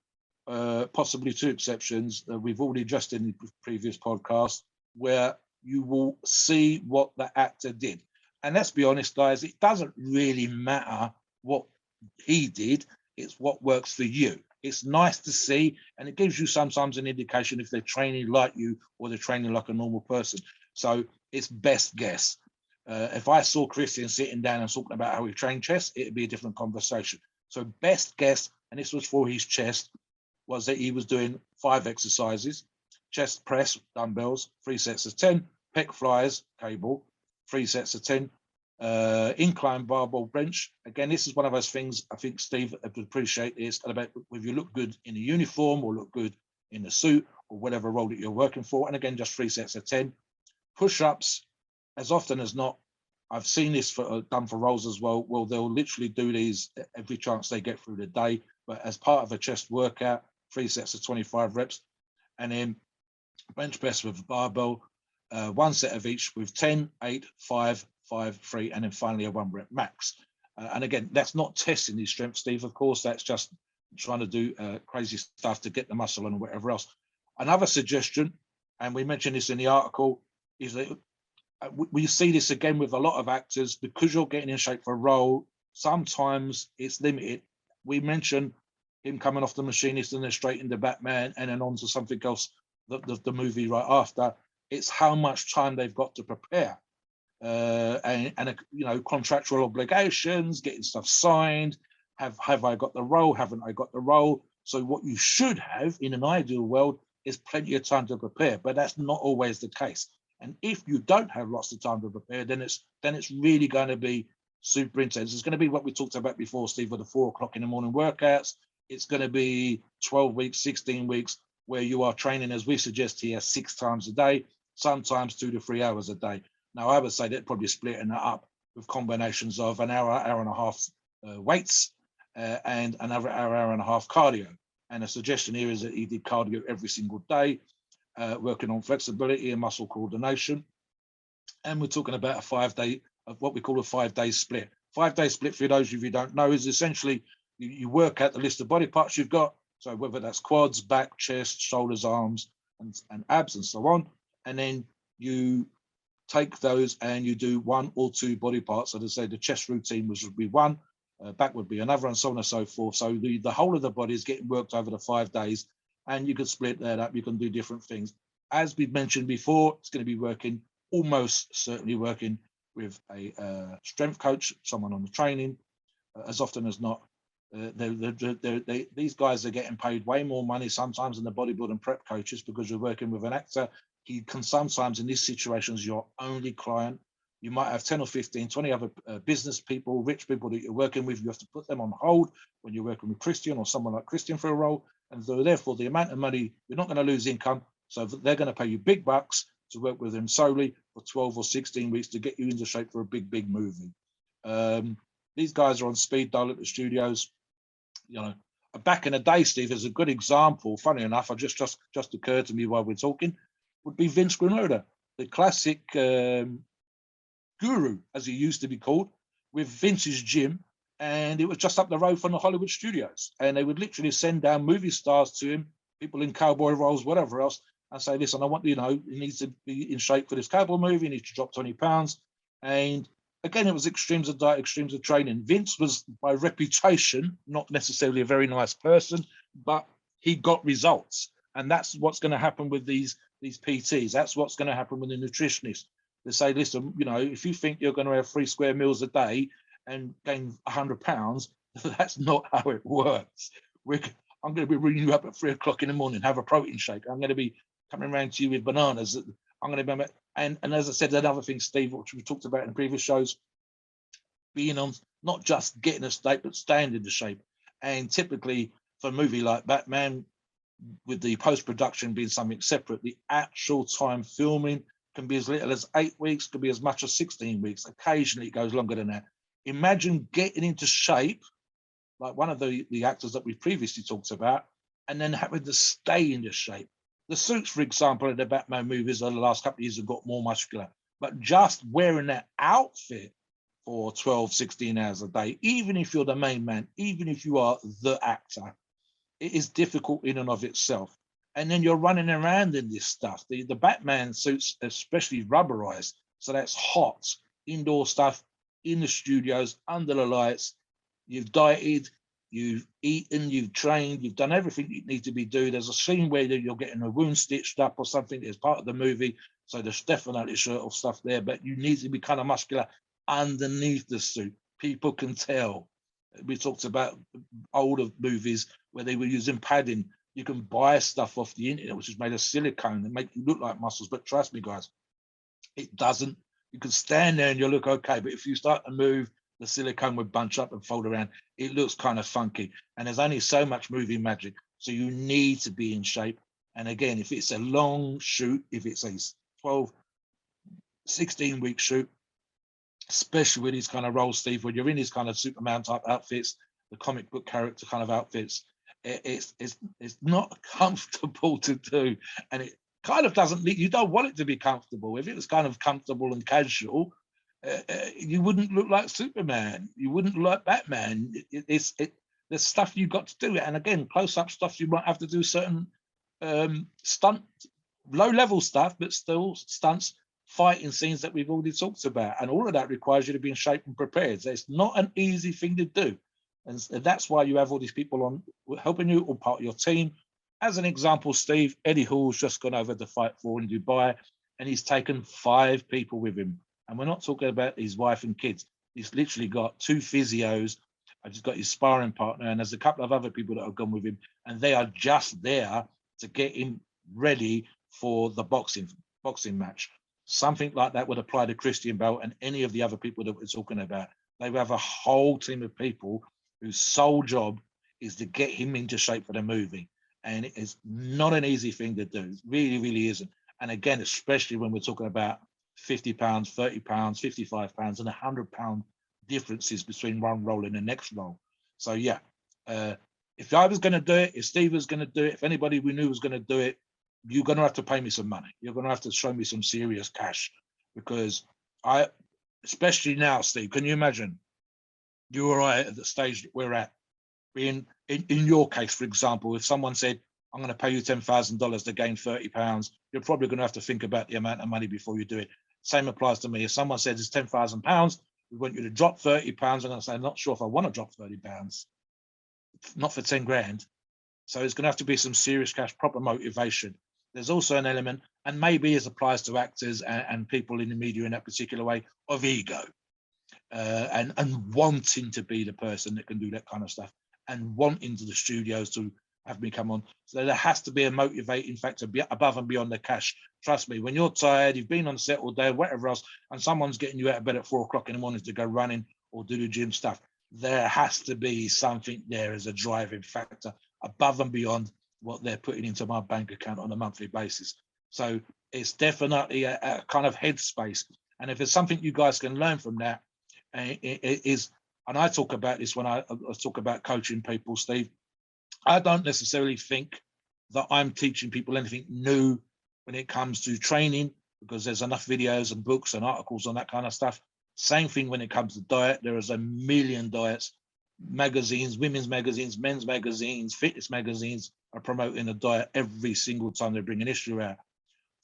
C: possibly two exceptions, we've already addressed in the previous podcast, where you will see what the actor did. And let's be honest, guys, it doesn't really matter what he did. It's what works for you. It's nice to see, and it gives you sometimes an indication if they're training like you or they're training like a normal person. So it's best guess. If I saw Christian sitting down and talking about how he trained chest, it'd be a different conversation. So best guess, and this was for his chest, was that he was doing 5 exercises: chest press, dumbbells, 3 sets of 10, pec flyers, cable, 3 sets of 10, incline barbell bench. Again, this is one of those things I think Steve would appreciate, is about if you look good in a uniform or look good in a suit or whatever role that you're working for. And again, just 3 sets of 10. Push-ups, as often as not, I've seen this done for roles as well. Well, they'll literally do these every chance they get through the day, but as part of a chest workout, 3 sets of 25 reps, and then bench press with a barbell, 1 set of each with 10, 8, 5, 5, 3, and then finally a 1 rep max. And again, that's not testing the strength, Steve. Of course, that's just trying to do crazy stuff to get the muscle and whatever else. Another suggestion, and we mentioned this in the article, is that we see this again with a lot of actors, because you're getting in shape for a role, sometimes it's limited. We mentioned him coming off The Machinist and then straight into Batman and then on to something else, the movie right after. It's how much time they've got to prepare. And you know, contractual obligations, getting stuff signed. Have I got the role? Haven't I got the role? So what you should have in an ideal world is plenty of time to prepare, but that's not always the case. And if you don't have lots of time to prepare, then it's really going to be super intense. It's going to be what we talked about before, Steve, with the 4 o'clock in the morning workouts. It's going to be 12 weeks, 16 weeks, where you are training, as we suggest here, 6 times a day, sometimes 2 to 3 hours a day. Now, I would say that probably splitting that up with combinations of an hour, hour and a half weights and another hour, hour and a half cardio. And a suggestion here is that he did cardio every single day, working on flexibility and muscle coordination. And we're talking about a 5-day, of what we call a 5-day split. 5-day split, for those of you who don't know, is essentially you work out the list of body parts you've got. So whether that's quads, back, chest, shoulders, arms, and abs, and so on. And then you take those and you do 1 or 2 body parts. So to say the chest routine would be 1, back would be another, and so on and so forth. So the whole of the body is getting worked over the 5 days, and you can split that up. You can do different things. As we've mentioned before, it's going to be working, almost certainly working with a strength coach, someone on the training. As often as not, these guys are getting paid way more money sometimes than the bodybuilding prep coaches, because you're working with an actor. He can sometimes, in these situations, your only client. You might have 10 or 15, 20 other business people, rich people that you're working with. You have to put them on hold when you're working with Christian or someone like Christian for a role. And so therefore, the amount of money, you're not going to lose income. So they're going to pay you big bucks to work with them solely for 12 or 16 weeks to get you into shape for a big, big movie. These guys are on speed dial at the studios. You know, back in the day, Steve, is a good example. Funny enough, I just occurred to me while we're talking, would be Vince Granola, the classic guru, as he used to be called, with Vince's gym. And it was just up the road from the Hollywood studios. And they would literally send down movie stars to him, people in cowboy roles, whatever else, and say, listen, I want, you know, he needs to be in shape for this cowboy movie. He needs to drop 20 pounds. And again, it was extremes of diet, extremes of training. Vince was, by reputation, not necessarily a very nice person, but he got results. And that's what's going to happen with these PTs. That's what's going to happen with the nutritionists. They say, listen, you know, if you think you're going to have 3 square meals a day and gain 100 pounds, that's not how it works. I'm going to be ringing you up at 3 o'clock in the morning, have a protein shake. I'm going to be coming around to you with bananas. I'm going to be, and as I said, another thing, Steve, which we talked about in previous shows, being on, not just getting a shape, but staying in the shape. And typically for a movie like Batman, with the post-production being something separate, the actual time filming can be as little as 8 weeks, could be as much as 16 weeks. Occasionally it goes longer than that. Imagine getting into shape, like one of the actors that we previously talked about, and then having to stay in the shape. The suits, for example, in the Batman movies over the last couple of years have got more muscular, but just wearing that outfit for 12, 16 hours a day, even if you're the main man, even if you are the actor, it is difficult in and of itself. And then you're running around in this stuff. The Batman suits, especially rubberized, so that's hot, indoor stuff, in the studios, under the lights. You've dieted, you've eaten, you've trained, you've done everything you need to be doing. There's a scene where you're getting a wound stitched up or something as part of the movie. So there's definitely sort of stuff there, but you need to be kind of muscular underneath the suit. People can tell. We talked about older movies where they were using padding. You can buy stuff off the internet, which is made of silicone and make you look like muscles. But trust me, guys, it doesn't. You can stand there and you'll look okay. But if you start to move, the silicone would bunch up and fold around. It looks kind of funky. And there's only so much movie magic. So you need to be in shape. And again, if it's a long shoot, if it's a 12, 16-week shoot, especially with these kind of roles, Steve, when you're in these kind of Superman type outfits, the comic book character kind of outfits, it's not comfortable to do. And it kind of doesn't, you don't want it to be comfortable. If it was kind of comfortable and casual, you wouldn't look like Superman. You wouldn't look like Batman. There's stuff you've got to do. And again, close-up stuff, you might have to do certain stunt, low-level stuff, but still stunts, fighting scenes that we've already talked about. And all of that requires you to be in shape and prepared. So it's not an easy thing to do. And that's why you have all these people on helping you, or part of your team. As an example, Steve, Eddie Hall's just gone over to Fight for in Dubai, and he's taken 5 people with him. And we're not talking about his wife and kids. He's literally got 2 physios. I just got his sparring partner, and there's a couple of other people that have gone with him, and they are just there to get him ready for the boxing match. Something like that would apply to Christian Bale and any of the other people that we're talking about. They have a whole team of people whose sole job is to get him into shape for the movie. And it is not an easy thing to do. It really, really isn't. And again, especially when we're talking about 50 pounds, 30 pounds, 55 pounds, and 100-pound differences between one role and the next role. So yeah, if I was going to do it, if Steve was going to do it, if anybody we knew was going to do it, you're going to have to pay me some money. You're going to have to show me some serious cash, because especially now, Steve, can you imagine you or I at the stage that we're at, being in your case, for example, if someone said, I'm going to pay you $10,000 to gain 30 pounds, you're probably going to have to think about the amount of money before you do it. Same applies to me. If someone says it's 10,000 pounds, we want you to drop 30 pounds, I'm going to say, I'm not sure if I want to drop 30 pounds, not for 10 grand. So it's going to have to be some serious cash, proper motivation. There's also an element, and maybe it applies to actors and people in the media in that particular way, of ego and wanting to be the person that can do that kind of stuff, and wanting to the studios to have me come on. So there has to be a motivating factor above and beyond the cash. Trust me, when you're tired, you've been on set all day, whatever else, and someone's getting you out of bed at 4 o'clock in the morning to go running or do the gym stuff, there has to be something there as a driving factor above and beyond what they're putting into my bank account on a monthly basis. So it's definitely a kind of headspace. And if there's something you guys can learn from that, it is, and I talk about this when I talk about coaching people, Steve, I don't necessarily think that I'm teaching people anything new when it comes to training, because there's enough videos and books and articles on that kind of stuff. Same thing when it comes to diet. There is a million diets, magazines, women's magazines, men's magazines, fitness magazines are promoting a diet every single time they bring an issue out.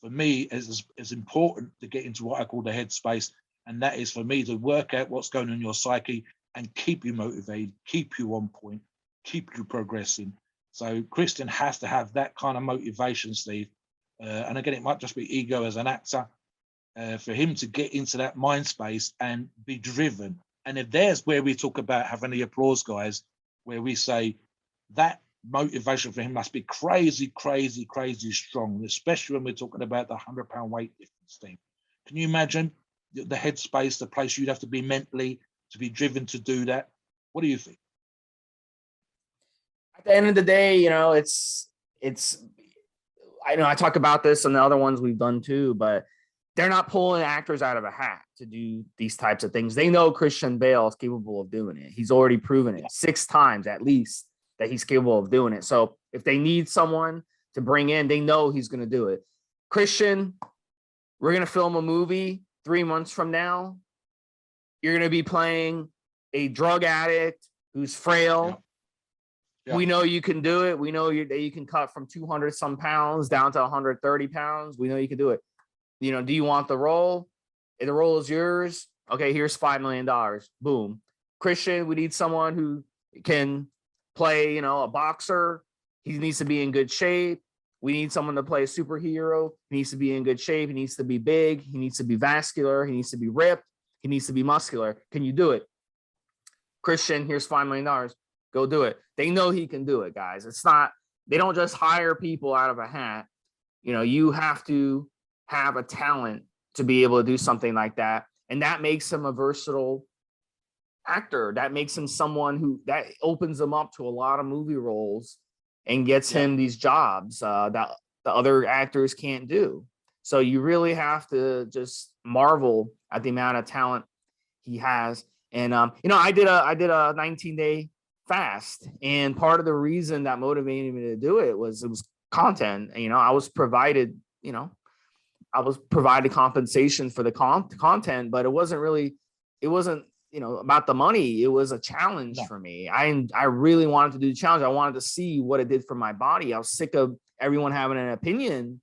C: For me, it's important to get into what I call the headspace, and that is for me to work out what's going on in your psyche and keep you motivated, keep you on point, keep you progressing. So Christian has to have that kind of motivation, Steve. And again, it might just be ego as an actor, for him to get into that mind space and be driven. And if there's where we talk about having the applause, guys, where we say that motivation for him must be crazy, crazy, crazy strong, especially when we're talking about the 100-pound weight difference, Steve. Can you imagine the headspace, the place you'd have to be mentally to be driven to do that? What do you think?
B: At the end of the day, it's I know I talk about this and the other ones we've done too, but they're not pulling actors out of a hat to do these types of things. They know Christian Bale is capable of doing it. He's already proven it 6 times at least that he's capable of doing it. So if they need someone to bring in, they know he's going to do it. Christian, we're going to film a movie 3 months from now. You're going to be playing a drug addict who's frail. Yeah. We know you can do it. We know that you can cut from 200 some pounds down to 130 pounds. We know you can do it. Do you want the role? If the role is yours, okay, here's $5 million. Boom. Christian, we need someone who can play, you know, a boxer. He needs to be in good shape. We need someone to play a superhero. He needs to be in good shape. He needs to be big. He needs to be vascular. He needs to be ripped. He needs to be muscular. Can you do it? Christian, here's $5 million. Go do it. They know he can do it, guys. It's not, they don't just hire people out of a hat. You know, you have to have a talent to be able to do something like that. And that makes him a versatile actor. That makes him someone who, that opens him up to a lot of movie roles and gets him these jobs that the other actors can't do. So you really have to just marvel at the amount of talent he has. And you know, I did a 19-day fast, and part of the reason that motivated me to do it was content. You know, I was provided compensation for the content, but it wasn't you know, about the money. It was a challenge for me. I really wanted to do the challenge. I wanted to see what it did for my body. I was sick of everyone having an opinion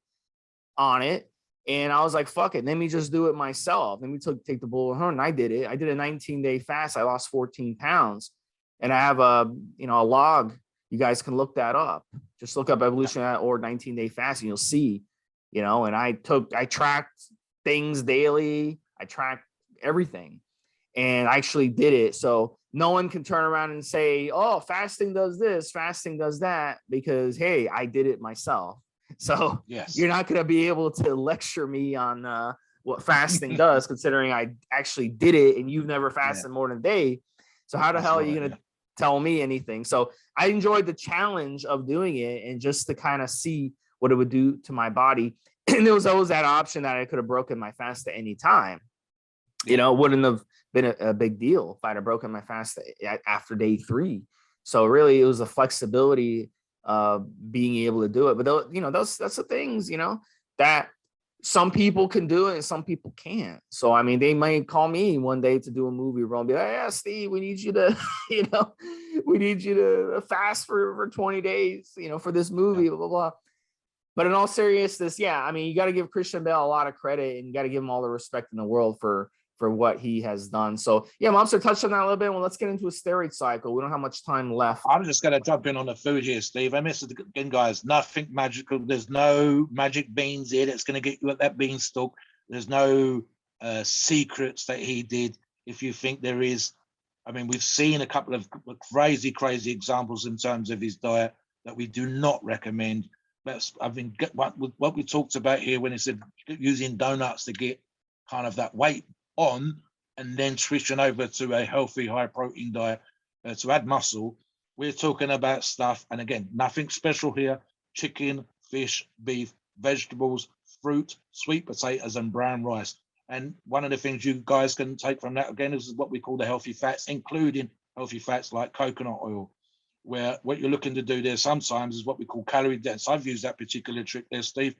B: on it. And I was like, fuck it. Let me just do it myself. Let me take the bull horn. And I did it. I did a 19-day fast. I lost 14 pounds. And I have a log. You guys can look that up. Just look up Evolutionary or 19-day fast and you'll see, you know, and I tracked things daily. I tracked everything and I actually did it. So no one can turn around and say, oh, fasting does this, fasting does that, because, hey, I did it myself. So you're not going to be able to lecture me on what fasting does, considering I actually did it and you've never fasted more than a day. So how the hell are you going to tell me anything? So I enjoyed the challenge of doing it and just to kind of see what it would do to my body. And there was always that option that I could have broken my fast at any time. You know, it wouldn't have been a big deal if I'd have broken my fast after day 3. So really it was the flexibility being able to do it. But you know, that's the things, you know, that some people can do it and some people can't. So I mean, they might call me one day to do a movie role and be like, yeah, Steve, we need you to, you know, we need you to fast for 20 days, you know, for this movie, blah, blah, blah. But in all seriousness, yeah, I mean, you got to give Christian Bale a lot of credit and you got to give him all the respect in the world for what he has done. So yeah, Mobster touched on that a little bit. Well, let's get into a steroid cycle. We don't have much time left.
C: I'm just going to jump in on the food here, Steve. I miss it again, guys. Nothing magical. There's no magic beans here that's going to get you at that beanstalk. There's no secrets that he did. If you think there is, I mean, we've seen a couple of crazy examples in terms of his diet that we do not recommend. I mean, what we talked about here when he said using donuts to get kind of that weight on and then switching over to a healthy high protein diet to add muscle. We're talking about stuff, and again, nothing special here: chicken, fish, beef, vegetables, fruit, sweet potatoes, and brown rice. And one of the things you guys can take from that again is what we call the healthy fats, including healthy fats like coconut oil, where what you're looking to do there sometimes is what we call calorie dense. I've used that particular trick there, Steve.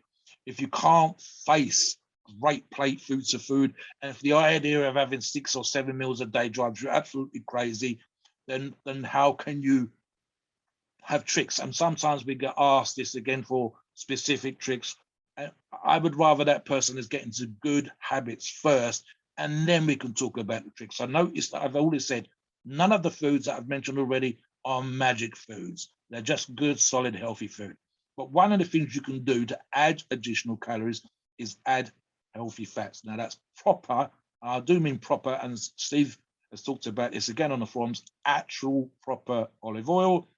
C: If you can't face great plate foods of food, and if the idea of having 6 or 7 meals a day drives you absolutely crazy, then how can you have tricks? And sometimes we get asked this again for specific tricks. I would rather that person is getting to good habits first, and then we can talk about the tricks. So notice that I've always said none of the foods that I've mentioned already are magic foods. They're just good, solid, healthy food. But one of the things you can do to add additional calories is add healthy fats. Now that's proper. I do mean proper, and Steve has talked about this again on the forums, actual proper olive oil,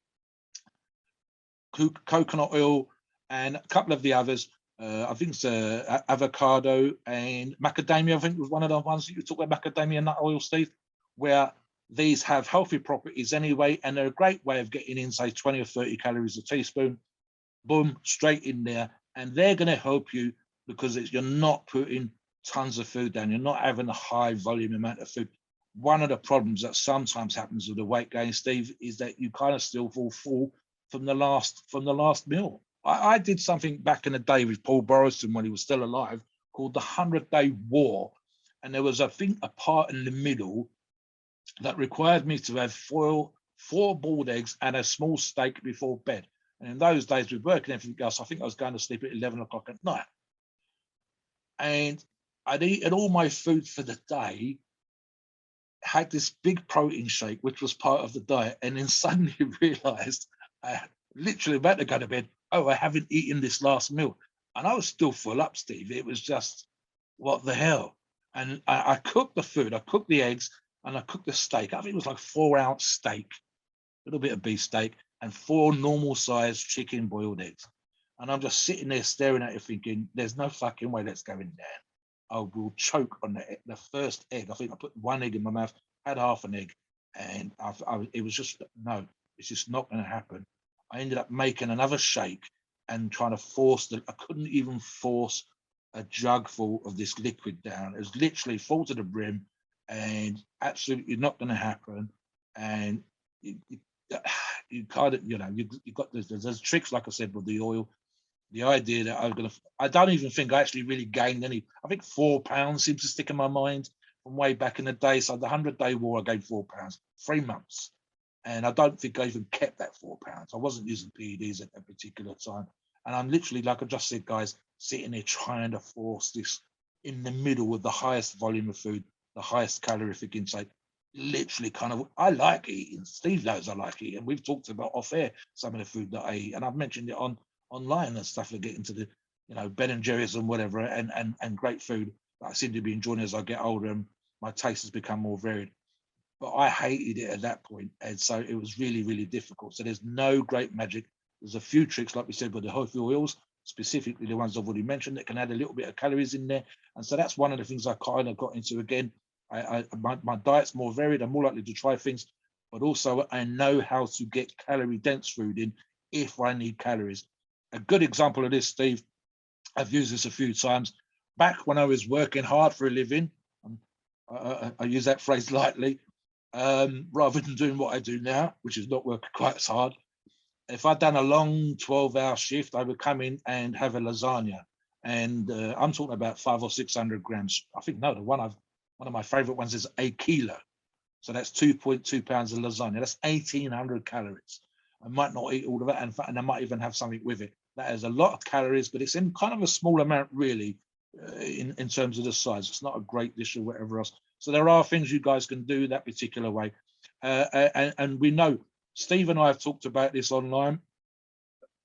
C: coconut oil, and a couple of the others. I think it's avocado and macadamia. I think was one of the ones that you talked about, macadamia nut oil, Steve, where these have healthy properties anyway, and they're a great way of getting in, say, 20 or 30 calories a teaspoon. Boom, straight in there. And they're going to help you because you're not putting tons of food down. You're not having a high volume amount of food. One of the problems that sometimes happens with the weight gain, Steve, is that you kind of still fall full from the last meal. I did something back in the day with Paul Borison when he was still alive called the 100-Day War. And there was, I think, a part in the middle that required me to have four boiled eggs and a small steak before bed. And in those days with work and everything else, I think I was going to sleep at 11 o'clock at night. And I'd eaten all my food for the day, had this big protein shake, which was part of the diet, and then suddenly realized I literally about to go to bed. Oh, I haven't eaten this last meal. And I was still full up, Steve. It was just, what the hell? And I cooked the food, I cooked the eggs, and I cooked the steak. I think it was like 4-ounce steak, a little bit of beef steak, and 4 normal sized chicken boiled eggs. And I'm just sitting there staring at it thinking, there's no fucking way that's going down. I will choke on the first egg. I think I put 1 egg in my mouth, had half an egg, and it was just, no, it's just not going to happen. I ended up making another shake and trying to force I couldn't even force a jug full of this liquid down. It was literally full to the brim and absolutely not going to happen. And you kind of, you got there's tricks, like I said, with the oil. The idea that I don't even think I actually really gained any. I think 4 pounds seems to stick in my mind from way back in the day. So the 100-day war, I gained 4 pounds, 3 months. And I don't think I even kept that 4 pounds. I wasn't using PEDs at that particular time. And I'm literally, like I just said, guys, sitting there trying to force this in the middle with the highest volume of food, the highest calorific intake. Literally kind of, I like eating. Steve knows I like eating. We've talked about off air some of the food that I eat. And I've mentioned it online and stuff to get into the, Ben and Jerry's and whatever, and great food that I seem to be enjoying as I get older and my taste has become more varied. But I hated it at that point, and so it was really, really difficult. So there's no great magic. There's a few tricks, like we said, with the healthy oils, specifically the ones I've already mentioned, that can add a little bit of calories in there. And so that's one of the things I kind of got into again. My diet's more varied. I'm more likely to try things, but also I know how to get calorie dense food in if I need calories. A good example of this, Steve, I've used this a few times. Back when I was working hard for a living, I use that phrase lightly, rather than doing what I do now, which is not working quite as hard. If I'd done a long 12-hour shift, I would come in and have a lasagna. And I'm talking about 500 or 600 grams. I think, no, one of my favorite ones is a kilo. So that's 2.2 pounds of lasagna. That's 1,800 calories. I might not eat all of it, and I might even have something with it. That is a lot of calories, but it's in kind of a small amount, really, in terms of the size. It's not a great dish or whatever else. So there are things you guys can do that particular way. And we know, Steve and I have talked about this online.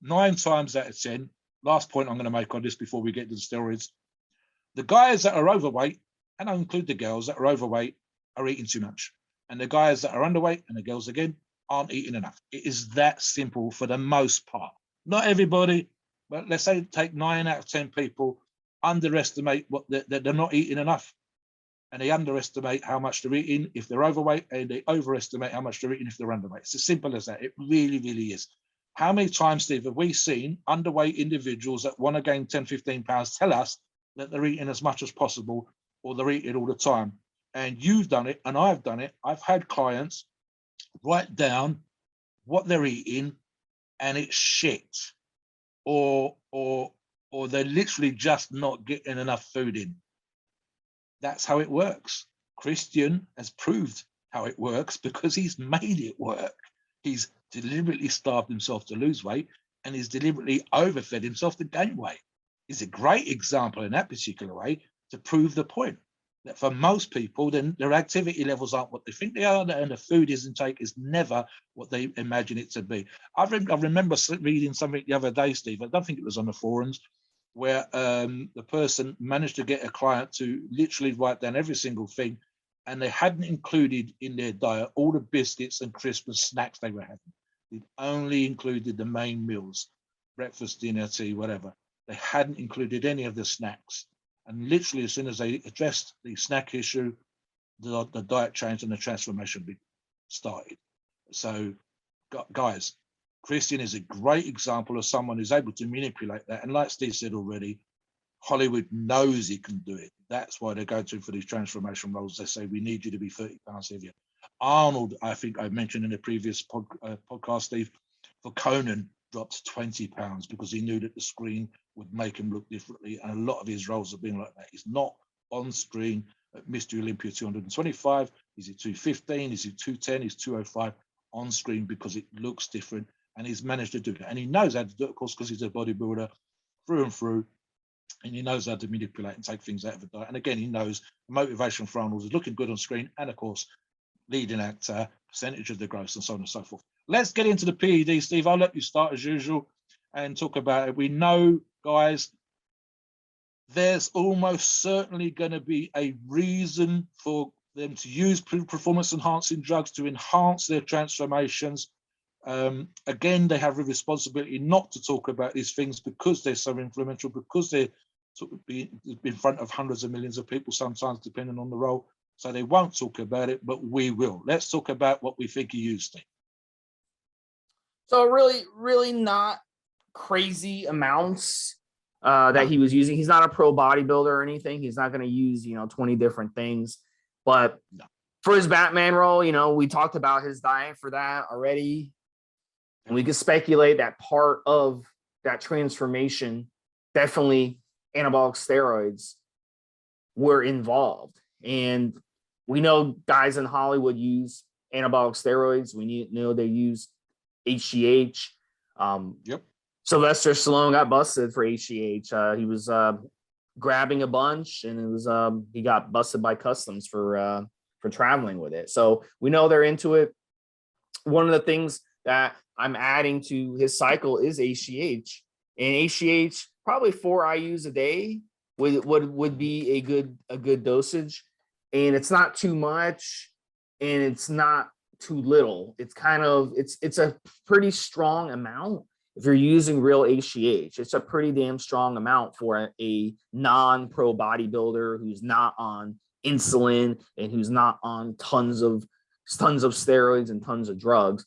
C: 9 times out of 10, last point I'm going to make on this before we get to the steroids, the guys that are overweight, and I include the girls that are overweight, are eating too much. And the guys that are underweight, and the girls again, aren't eating enough. It is that simple for the most part. Not everybody, but let's say take 9 out of 10 people underestimate what they're not eating enough. And they underestimate how much they're eating if they're overweight, and they overestimate how much they're eating if they're underweight. It's as simple as that. It really, really is. How many times, Steve, have we seen underweight individuals that want to gain 10, 15 pounds tell us that they're eating as much as possible, or they're eating all the time? And you've done it, and I've done it. I've had clients write down what they're eating, and it's shit, or they're literally just not getting enough food in. That's how it works. Christian has proved how it works because he's made it work. He's deliberately starved himself to lose weight, and he's deliberately overfed himself to gain weight. He's a great example in that particular way to prove the point that for most people, then their activity levels aren't what they think they are, and the food intake is never what they imagine it to be. I remember reading something the other day, Steve, I don't think it was on the forums, where the person managed to get a client to literally write down every single thing, and they hadn't included in their diet all the biscuits and crisps and snacks they were having. It only included the main meals, breakfast, dinner, tea, whatever. They hadn't included any of the snacks. And literally, as soon as they addressed the snack issue, the diet changed and the transformation started. So, guys, Christian is a great example of someone who's able to manipulate that. And like Steve said already, Hollywood knows he can do it. That's why they go to for these transformation roles. They say, we need you to be 30 pounds heavier. Arnold, I think I mentioned in the previous podcast, Steve, for Conan, dropped 20 pounds because he knew that the screen would make him look differently. And a lot of his roles have been like that. He's not on screen at Mr. Olympia 225. Is it 215? Is it 210? Is 205 on screen because it looks different? And he's managed to do it. And he knows how to do it, of course, because he's a bodybuilder through and through. And he knows how to manipulate and take things out of the diet. And again, he knows the motivation for Arnold is looking good on screen and, of course, leading actor, percentage of the gross, and so on and so forth. Let's get into the PED, Steve. I'll let you start as usual and talk about it. We know, guys, there's almost certainly going to be a reason for them to use performance enhancing drugs to enhance their transformations. Again, they have a responsibility not to talk about these things because they're so influential, because they're sort of be in front of hundreds of millions of people, sometimes depending on the role. So they won't talk about it, but we will. Let's talk about what we think he used.
B: So really not crazy amounts that he was using. He's not a pro bodybuilder or anything. He's not going to use, 20 different things. But for his Batman role, we talked about his diet for that already. And we could speculate that part of that transformation, definitely anabolic steroids were involved. And we know guys in Hollywood use anabolic steroids. We know they use HGH. Sylvester Stallone got busted for HGH. He was grabbing a bunch, and it was he got busted by customs for traveling with it. So we know they're into it. One of the things that I'm adding to his cycle is HGH, and HGH probably 4 IUs a day would be a good dosage, and it's not too much, and it's not too little. It's kind of it's a pretty strong amount. If you're using real HGH, it's a pretty damn strong amount for a non-pro bodybuilder who's not on insulin and who's not on tons of steroids and tons of drugs.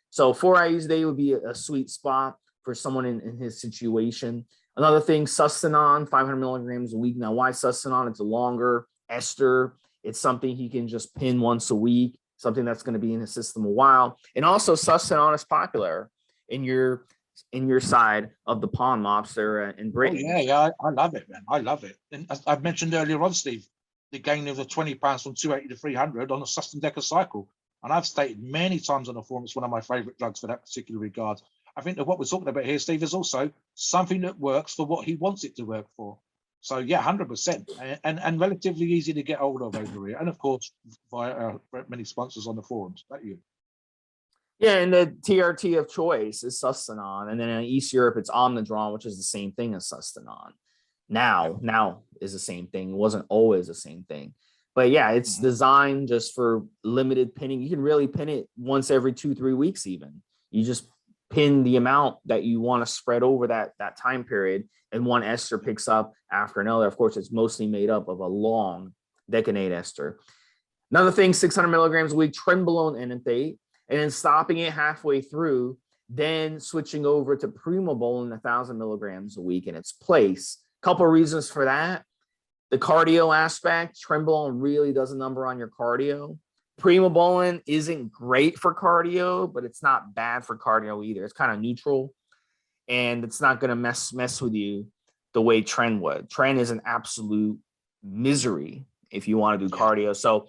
B: So 4 IUs a day would be a sweet spot for someone in his situation. Another thing, Sustanon, 500 milligrams a week. Now, why Sustanon? It's a longer ester. It's something he can just pin once a week, something that's going to be in his system a while. And also Sustanon is popular in your side of the pond, Mobster and Brit.
C: Oh, yeah, I love it, man. I love it. And as I mentioned earlier on, Steve, the gain of the 20 pounds from 280 to 300 on a Sustain Decker cycle. And I've stated many times on the forum, it's one of my favorite drugs for that particular regard. I think that what we're talking about here, Steve, is also something that works for what he wants it to work for. So yeah, 100%, and relatively easy to get hold of over here. And of course, via many sponsors on the forums. That you.
B: Yeah, and the TRT of choice is Sustanon, and then in East Europe, it's Omnidron, which is the same thing as Sustanon. Now is the same thing. It wasn't always the same thing. But yeah, it's designed just for limited pinning. You can really pin it once every 2-3 weeks even. You just pin the amount that you want to spread over that time period, and one ester picks up after another. Of course, it's mostly made up of a long decanate ester. Another thing, 600 milligrams a week, Trenbolone enanthate, and then stopping it halfway through, then switching over to Primobolan, 1,000 milligrams a week in its place. Couple reasons for that. The cardio aspect, Trenbolone really does a number on your cardio. Primobolan isn't great for cardio, but it's not bad for cardio either. It's kind of neutral, and it's not going to mess with you the way Tren would. Tren is an absolute misery if you want to do cardio. So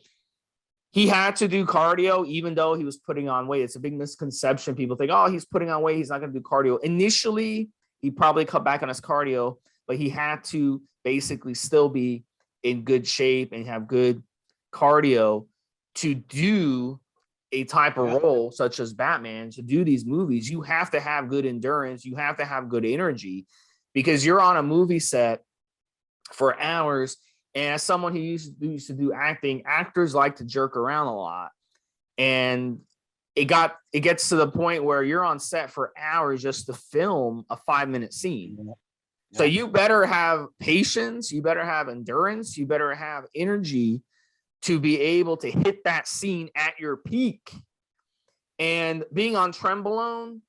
B: he had to do cardio, even though he was putting on weight. It's a big misconception. People think, oh, he's putting on weight, he's not going to do cardio. Initially, he probably cut back on his cardio, but he had to basically still be in good shape and have good cardio to do a type of role such as Batman. To do these movies, you have to have good endurance. You have to have good energy, because you're on a movie set for hours. And as someone who used to do acting, actors like to jerk around a lot. And it gets to the point where you're on set for hours just to film a 5-minute scene. So you better have patience, you better have endurance, you better have energy to be able to hit that scene at your peak. And being on Trenbolone,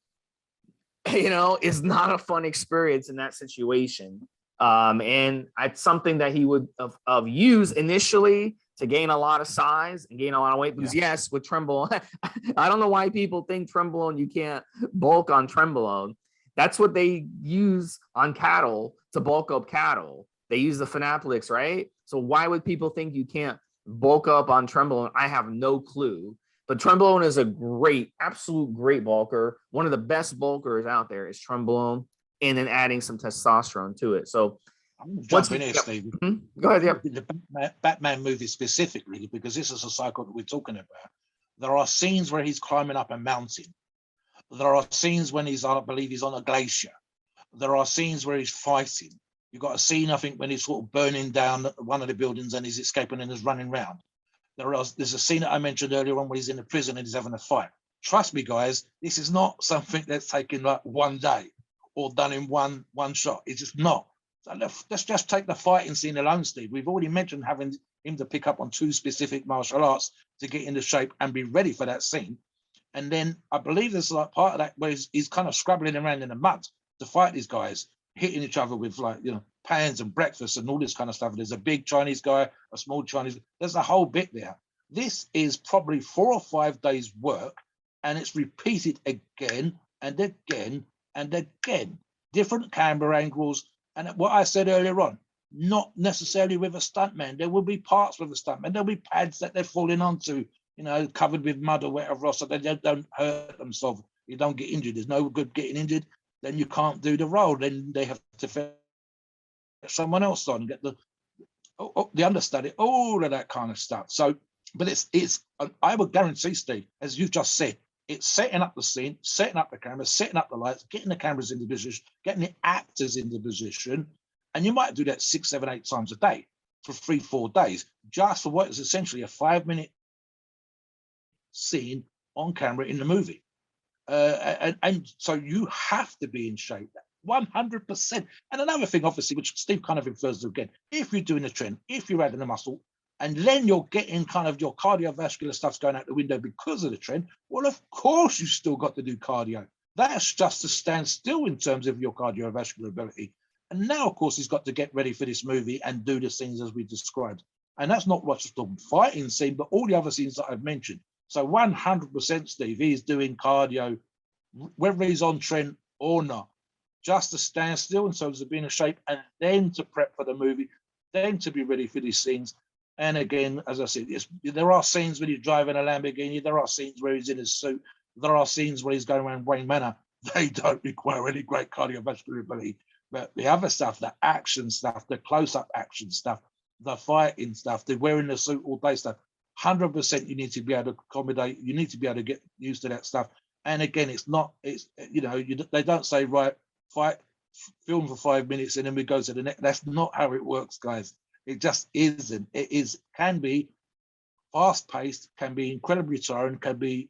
B: is not a fun experience in that situation. And it's something that he would have used initially to gain a lot of size and gain a lot of weight. Because yes, with Trenbolone, I don't know why people think Trenbolone, you can't bulk on Trenbolone. That's what they use on cattle to bulk up cattle. They use the Phenaplix, right? So why would people think you can't bulk up on Trenbolone? I have no clue. But Trenbolone is a absolute great bulker. One of the best bulkers out there is Trenbolone, and then adding some testosterone to it. So
C: I'm jumping in here, Steve.
B: Go ahead.
C: The Batman movie specifically, because this is a cycle that we're talking about. There are scenes where he's climbing up a mountain. There are scenes when I believe he's on a glacier. There are scenes where he's fighting. You've got a scene, I think, when he's sort of burning down one of the buildings and he's escaping and is running around. There's a scene that I mentioned earlier on where he's in a prison and he's having a fight. Trust me, guys, this is not something that's taken like one day or done in one shot. It's just not. So let's just take the fighting scene alone, Steve. We've already mentioned having him to pick up on 2 specific martial arts to get into shape and be ready for that scene. And then I believe there's like part of that where he's kind of scrabbling around in the mud to fight these guys, hitting each other with pans and breakfast and all this kind of stuff. There's a big Chinese guy, a small Chinese. There's a whole bit there. This is probably 4 or 5 days work, and it's repeated again and again and again. Different camera angles. And what I said earlier on, not necessarily with a stuntman. There will be parts with a stuntman. There'll be pads that they're falling onto, covered with mud or whatever else, so they don't hurt themselves. You don't get injured. There's no good getting injured. Then you can't do the role. Then they have to fit someone else on, get the understudy, all of that kind of stuff. So, but it's I would guarantee, Steve, as you've just said, it's setting up the scene, setting up the camera, setting up the lights, getting the cameras into position, getting the actors into position. And you might do that 6, 7, 8 times a day for 3, 4 days, just for what is essentially a 5-minute scene on camera in the movie. And so you have to be in shape, 100%. And another thing, obviously, which Steve kind of refers to again, if you're doing a trend, if you're adding a muscle, and then you're getting kind of your cardiovascular stuff's going out the window because of the trend, well, of course, you've still got to do cardio. That's just to stand still in terms of your cardiovascular ability. And now, of course, he's got to get ready for this movie and do the scenes as we described. And that's not what's the fighting scene, but all the other scenes that I've mentioned. So 100%, Steve, he's doing cardio, whether he's on trend or not, just to stand still in terms of being in shape and then to prep for the movie, then to be ready for these scenes. And again, as I said, there are scenes when he's driving a Lamborghini. There are scenes where he's in his suit. There are scenes where he's going around Wayne Manor. They don't require any great cardiovascular ability. But the other stuff, the action stuff, the close-up action stuff, the fighting stuff, the wearing the suit all day stuff, 100% you need to be able to accommodate. You need to be able to get used to that stuff. And again, they don't say, right, fight, film for 5 minutes and then we go to the next. That's not how it works, guys. It just isn't. Can be fast-paced, can be incredibly tiring, can be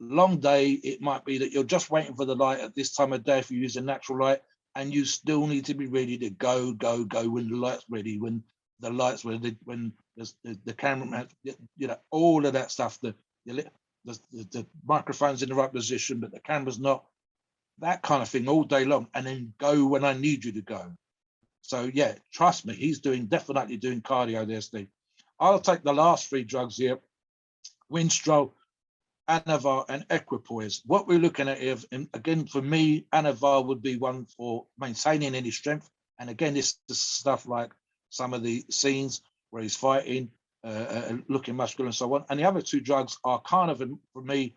C: long day. It might be that you're just waiting for the light at this time of day if you use a natural light, and you still need to be ready to go when the light's ready, when the lights ready, when the cameraman, all of that stuff. The microphone's in the right position, but the camera's not. That kind of thing all day long, and then go when I need you to go. So yeah, trust me, he's definitely doing cardio there, Steve. I'll take the last 3 drugs here: Winstrol, Anavar, and Equipoise. What we're looking at here, and again, for me, Anavar would be one for maintaining any strength. And again, this is stuff like some of the scenes where he's fighting, looking muscular and so on. And the other 2 drugs are kind of, for me,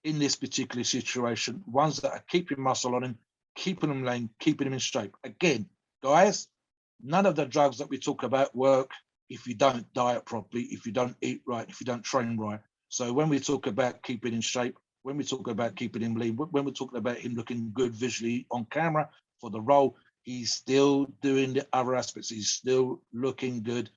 C: in this particular situation, ones that are keeping muscle on him, keeping him lean, keeping him in shape. Again, guys, none of the drugs that we talk about work if you don't diet properly, if you don't eat right, if you don't train right. So when we talk about keeping in shape, when we talk about keeping him lean, when we're talking about him looking good visually on camera for the role, he's still doing the other aspects. He's still looking good,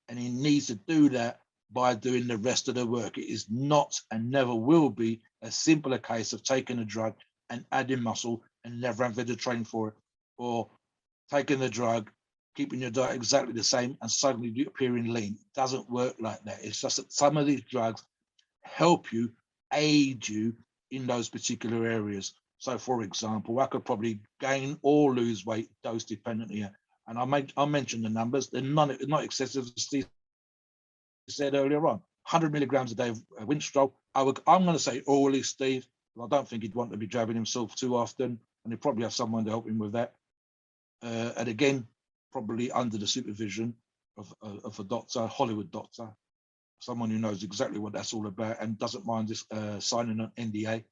C: and he needs to do that by doing the rest of the work. It is not and never will be a simpler case of taking a drug and adding muscle and never having to train for it, or taking the drug, keeping your diet exactly the same and suddenly appearing lean. It doesn't work like that. It's just that some of these drugs help you, aid you in those particular areas. So for example, I could probably gain or lose weight dose dependent here. And I'll mention the numbers. They're not excessive, as Steve said earlier on. 100 milligrams a day of Winstrol. I'm going to say orally, Steve. I don't think he'd want to be jabbing himself too often, and he'd probably have someone to help him with that. And again, probably under the supervision of a doctor, a Hollywood doctor, someone who knows exactly what that's all about and doesn't mind just signing an NDA.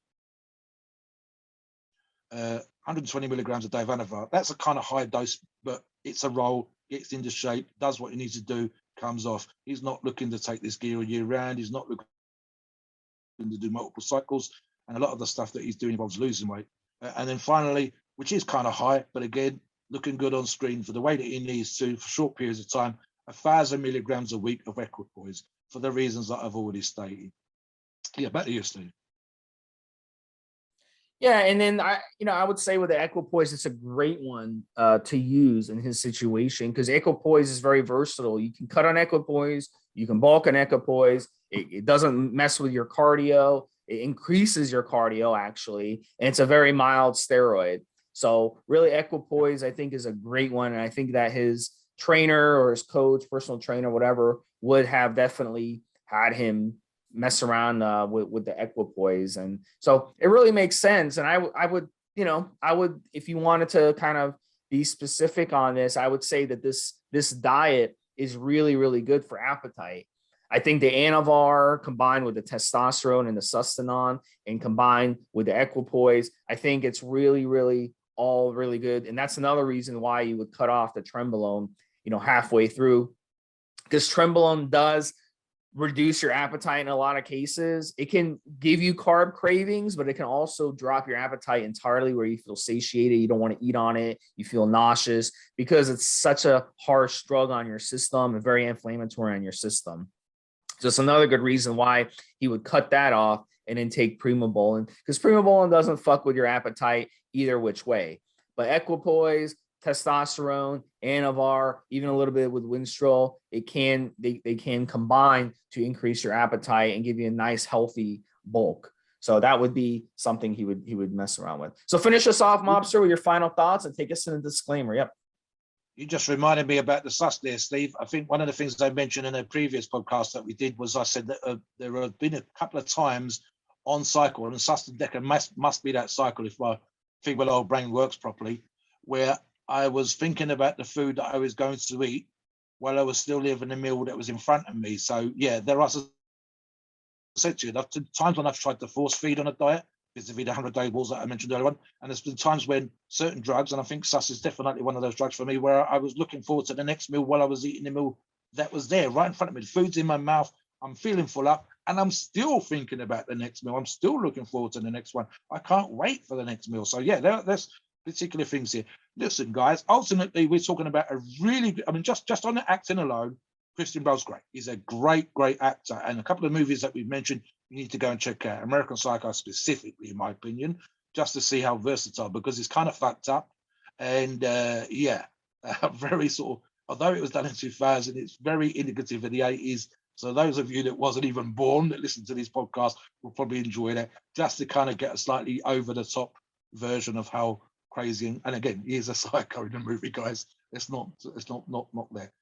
C: 120 milligrams a day of Anavar. That's a kind of high dose, but it's a roll, gets into shape, does what he needs to do, comes off. He's not looking to take this gear a year round. He's not looking to do multiple cycles, and a lot of the stuff that he's doing involves losing weight. And then finally, which is kind of high, but again, looking good on screen for the way that he needs to for short periods of time, 1,000 milligrams a week of equipoise for the reasons that I've already stated. Yeah, back to you, Steve.
B: Yeah, and then I would say with the equipoise, it's a great one to use in his situation because equipoise is very versatile. You can cut on equipoise, you can bulk on equipoise. It doesn't mess with your cardio. It increases your cardio actually, and it's a very mild steroid. So really, equipoise I think is a great one, and I think that his trainer or his coach, personal trainer, whatever, would have definitely had him mess around with the equipoise. And so it really makes sense. And I would, if you wanted to kind of be specific on this, I would say that this diet is really, really good for appetite. I think the Anavar combined with the testosterone and the sustanon and combined with the equipoise, I think it's really, really all really good. And that's another reason why you would cut off the trenbolone, halfway through, because trenbolone does reduce your appetite in a lot of cases. It can give you carb cravings, but it can also drop your appetite entirely where you feel satiated. You don't want to eat on it. You feel nauseous because it's such a harsh drug on your system and very inflammatory on your system. So it's another good reason why he would cut that off and then take primobolan, because primobolan doesn't fuck with your appetite either which way. But equipoise, testosterone, Anavar, even a little bit with Winstrol, they can combine to increase your appetite and give you a nice healthy bulk. So that would be something he would mess around with. So finish us off, Mobster, with your final thoughts and take us in a disclaimer. Yep.
C: You just reminded me about the sus there, Steve. I think one of the things I mentioned in a previous podcast that we did was I said that there have been a couple of times on cycle, and sus and deca must be that cycle if my feeble old brain works properly, where I was thinking about the food that I was going to eat while I was still living the meal that was in front of me. So yeah, there are, said to you, times when I've tried to force feed on a diet, vis-a-vis the 100-day balls that I mentioned earlier on, and there's been times when certain drugs, and I think sus is definitely one of those drugs for me, where I was looking forward to the next meal while I was eating the meal that was there right in front of me. The food's in my mouth, I'm feeling full up, and I'm still thinking about the next meal. I'm still looking forward to the next one. I can't wait for the next meal. So yeah, there's particular things here. Listen, guys, ultimately we're talking about a really good, I mean, just on the acting alone, Christian Bale's great. He's a great actor. And a couple of movies that we've mentioned, you need to go and check out. American Psycho specifically, in my opinion, just to see how versatile, because it's kind of fucked up. And very sort of, although it was done in 2000, it's very indicative of the 80s. So those of you that wasn't even born that listen to this podcast will probably enjoy that, just to kind of get a slightly over the top version of how crazy, and again, he is a psycho in the movie, guys. It's not there.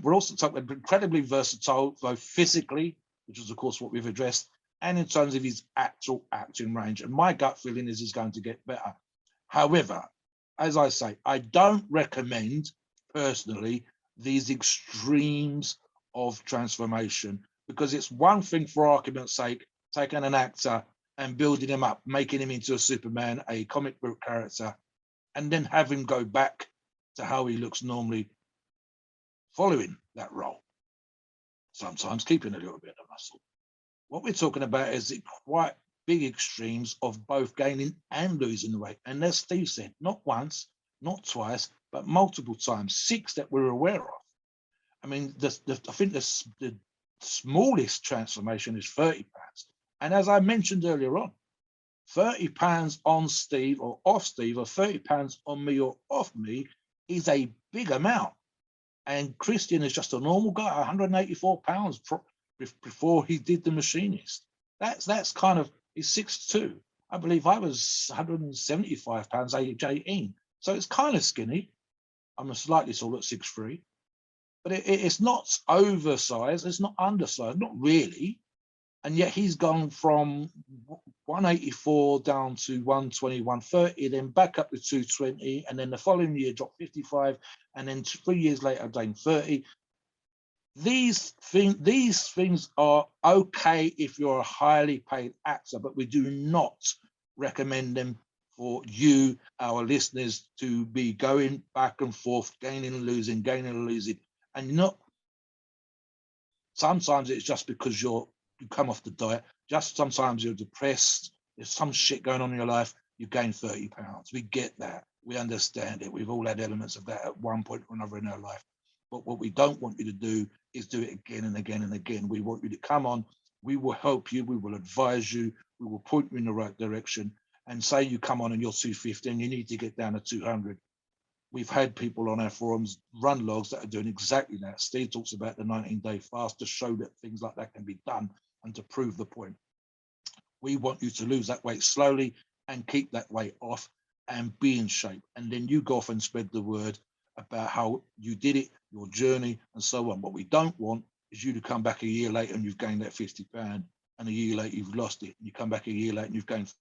C: We're also talking about incredibly versatile, both physically, which is of course what we've addressed, and in terms of his actual acting range. And my gut feeling is he's going to get better. However, as I say, I don't recommend personally these extremes of transformation, because it's one thing, for argument's sake, taking an actor and building him up, making him into a Superman, a comic book character, and then have him go back to how he looks normally following that role. Sometimes keeping a little bit of muscle. What we're talking about is the quite big extremes of both gaining and losing weight. And as Steve said, not once, not twice, but multiple times, 6 that we're aware of. I mean, I think the smallest transformation is 30 pounds. And as I mentioned earlier on, 30 pounds on Steve or off Steve, or 30 pounds on me or off me, is a big amount. And Christian is just a normal guy, 184 pounds before he did The Machinist. That's kind of, he's 6'2". I believe I was 175 pounds, age 18. So it's kind of skinny. I'm a slightly taller at 6'3". But it's not oversized, it's not undersized, not really. And yet he's gone from 184 down to 120, 130, then back up to 220, and then the following year dropped 55, and then 3 years later gained 30. These things are okay if you're a highly paid actor, but we do not recommend them for you, our listeners, to be going back and forth, gaining and losing. And sometimes it's just because you come off the diet, just sometimes you're depressed, there's some shit going on in your life, you gain 30 pounds. We get that. We understand it. We've all had elements of that at one point or another in our life. But what we don't want you to do is do it again and again and again. We want you to come on. We will help you. We will advise you. We will point you in the right direction. And say you come on and you're 250 and you need to get down to 200. We've had people on our forums run logs that are doing exactly that. Steve talks about the 19-day fast to show that things like that can be done and to prove the point. We want you to lose that weight slowly and keep that weight off and be in shape. And then you go off and spread the word about how you did it, your journey, and so on. What we don't want is you to come back a year later and you've gained that 50 pound, and a year later you've lost it. And you come back a year later and you've gained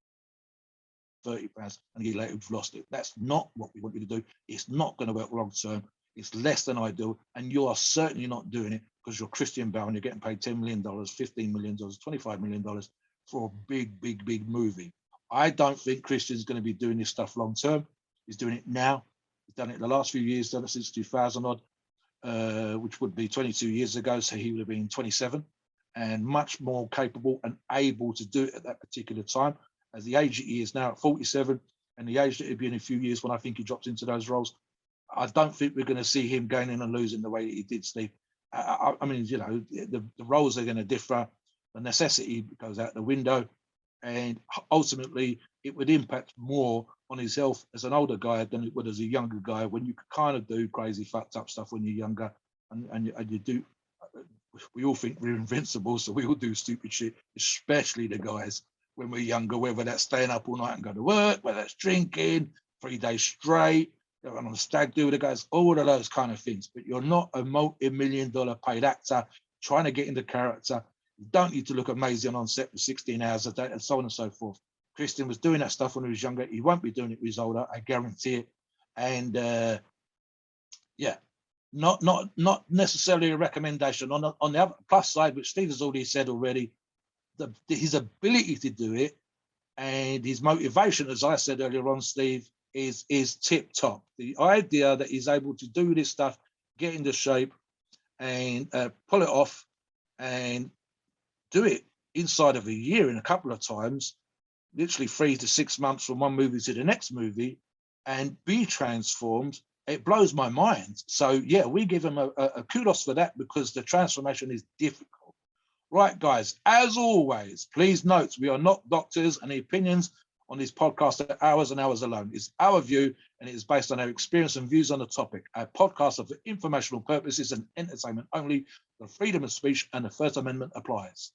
C: 30 pounds, and a year later you've lost it. That's not what we want you to do. It's not going to work long term. It's less than ideal, and you are certainly not doing it because you're Christian Bale and you're getting paid $10 million, $15 million, $25 million for a big, big, big movie. I don't think Christian's going to be doing this stuff long term. He's doing it now. He's done it the last few years, done it since 2000 odd, which would be 22 years ago. So he would have been 27 and much more capable and able to do it at that particular time. As the age he is now at 47 and the age that he'll be in a few years when I think he drops into those roles, I don't think we're going to see him gaining and losing the way that he did, Steve. I mean, you know, the roles are going to differ. The necessity goes out the window. And ultimately, it would impact more on his health as an older guy than it would as a younger guy when you kind of do crazy, fucked up stuff when you're younger. And you do, we all think we're invincible, so we all do stupid shit, especially the guys when we're younger, whether that's staying up all night and go to work, whether that's drinking 3 days straight, going on a stag do with the guys, all of those kind of things. But you're not a multi-million-dollar paid actor trying to get into character. You don't need to look amazing on set for 16 hours a day and so on and so forth. Christian was doing that stuff when he was younger. He won't be doing it when he's older, I guarantee it. And yeah, not necessarily a recommendation. On the other plus side, which Steve has already said already, his ability to do it and his motivation, as I said earlier on, Steve, is tip top. The idea that he's able to do this stuff, get into shape and pull it off and do it inside of a year in a couple of times, literally 3 to 6 months from one movie to the next movie, and be transformed, it blows my mind. So yeah, we give him a kudos for that because the transformation is difficult. Right, guys, as always, please note we are not doctors, and the opinions on this podcast are ours and ours alone. It's our view, and it is based on our experience and views on the topic. Our podcast are for informational purposes and entertainment only. The freedom of speech and the First Amendment applies.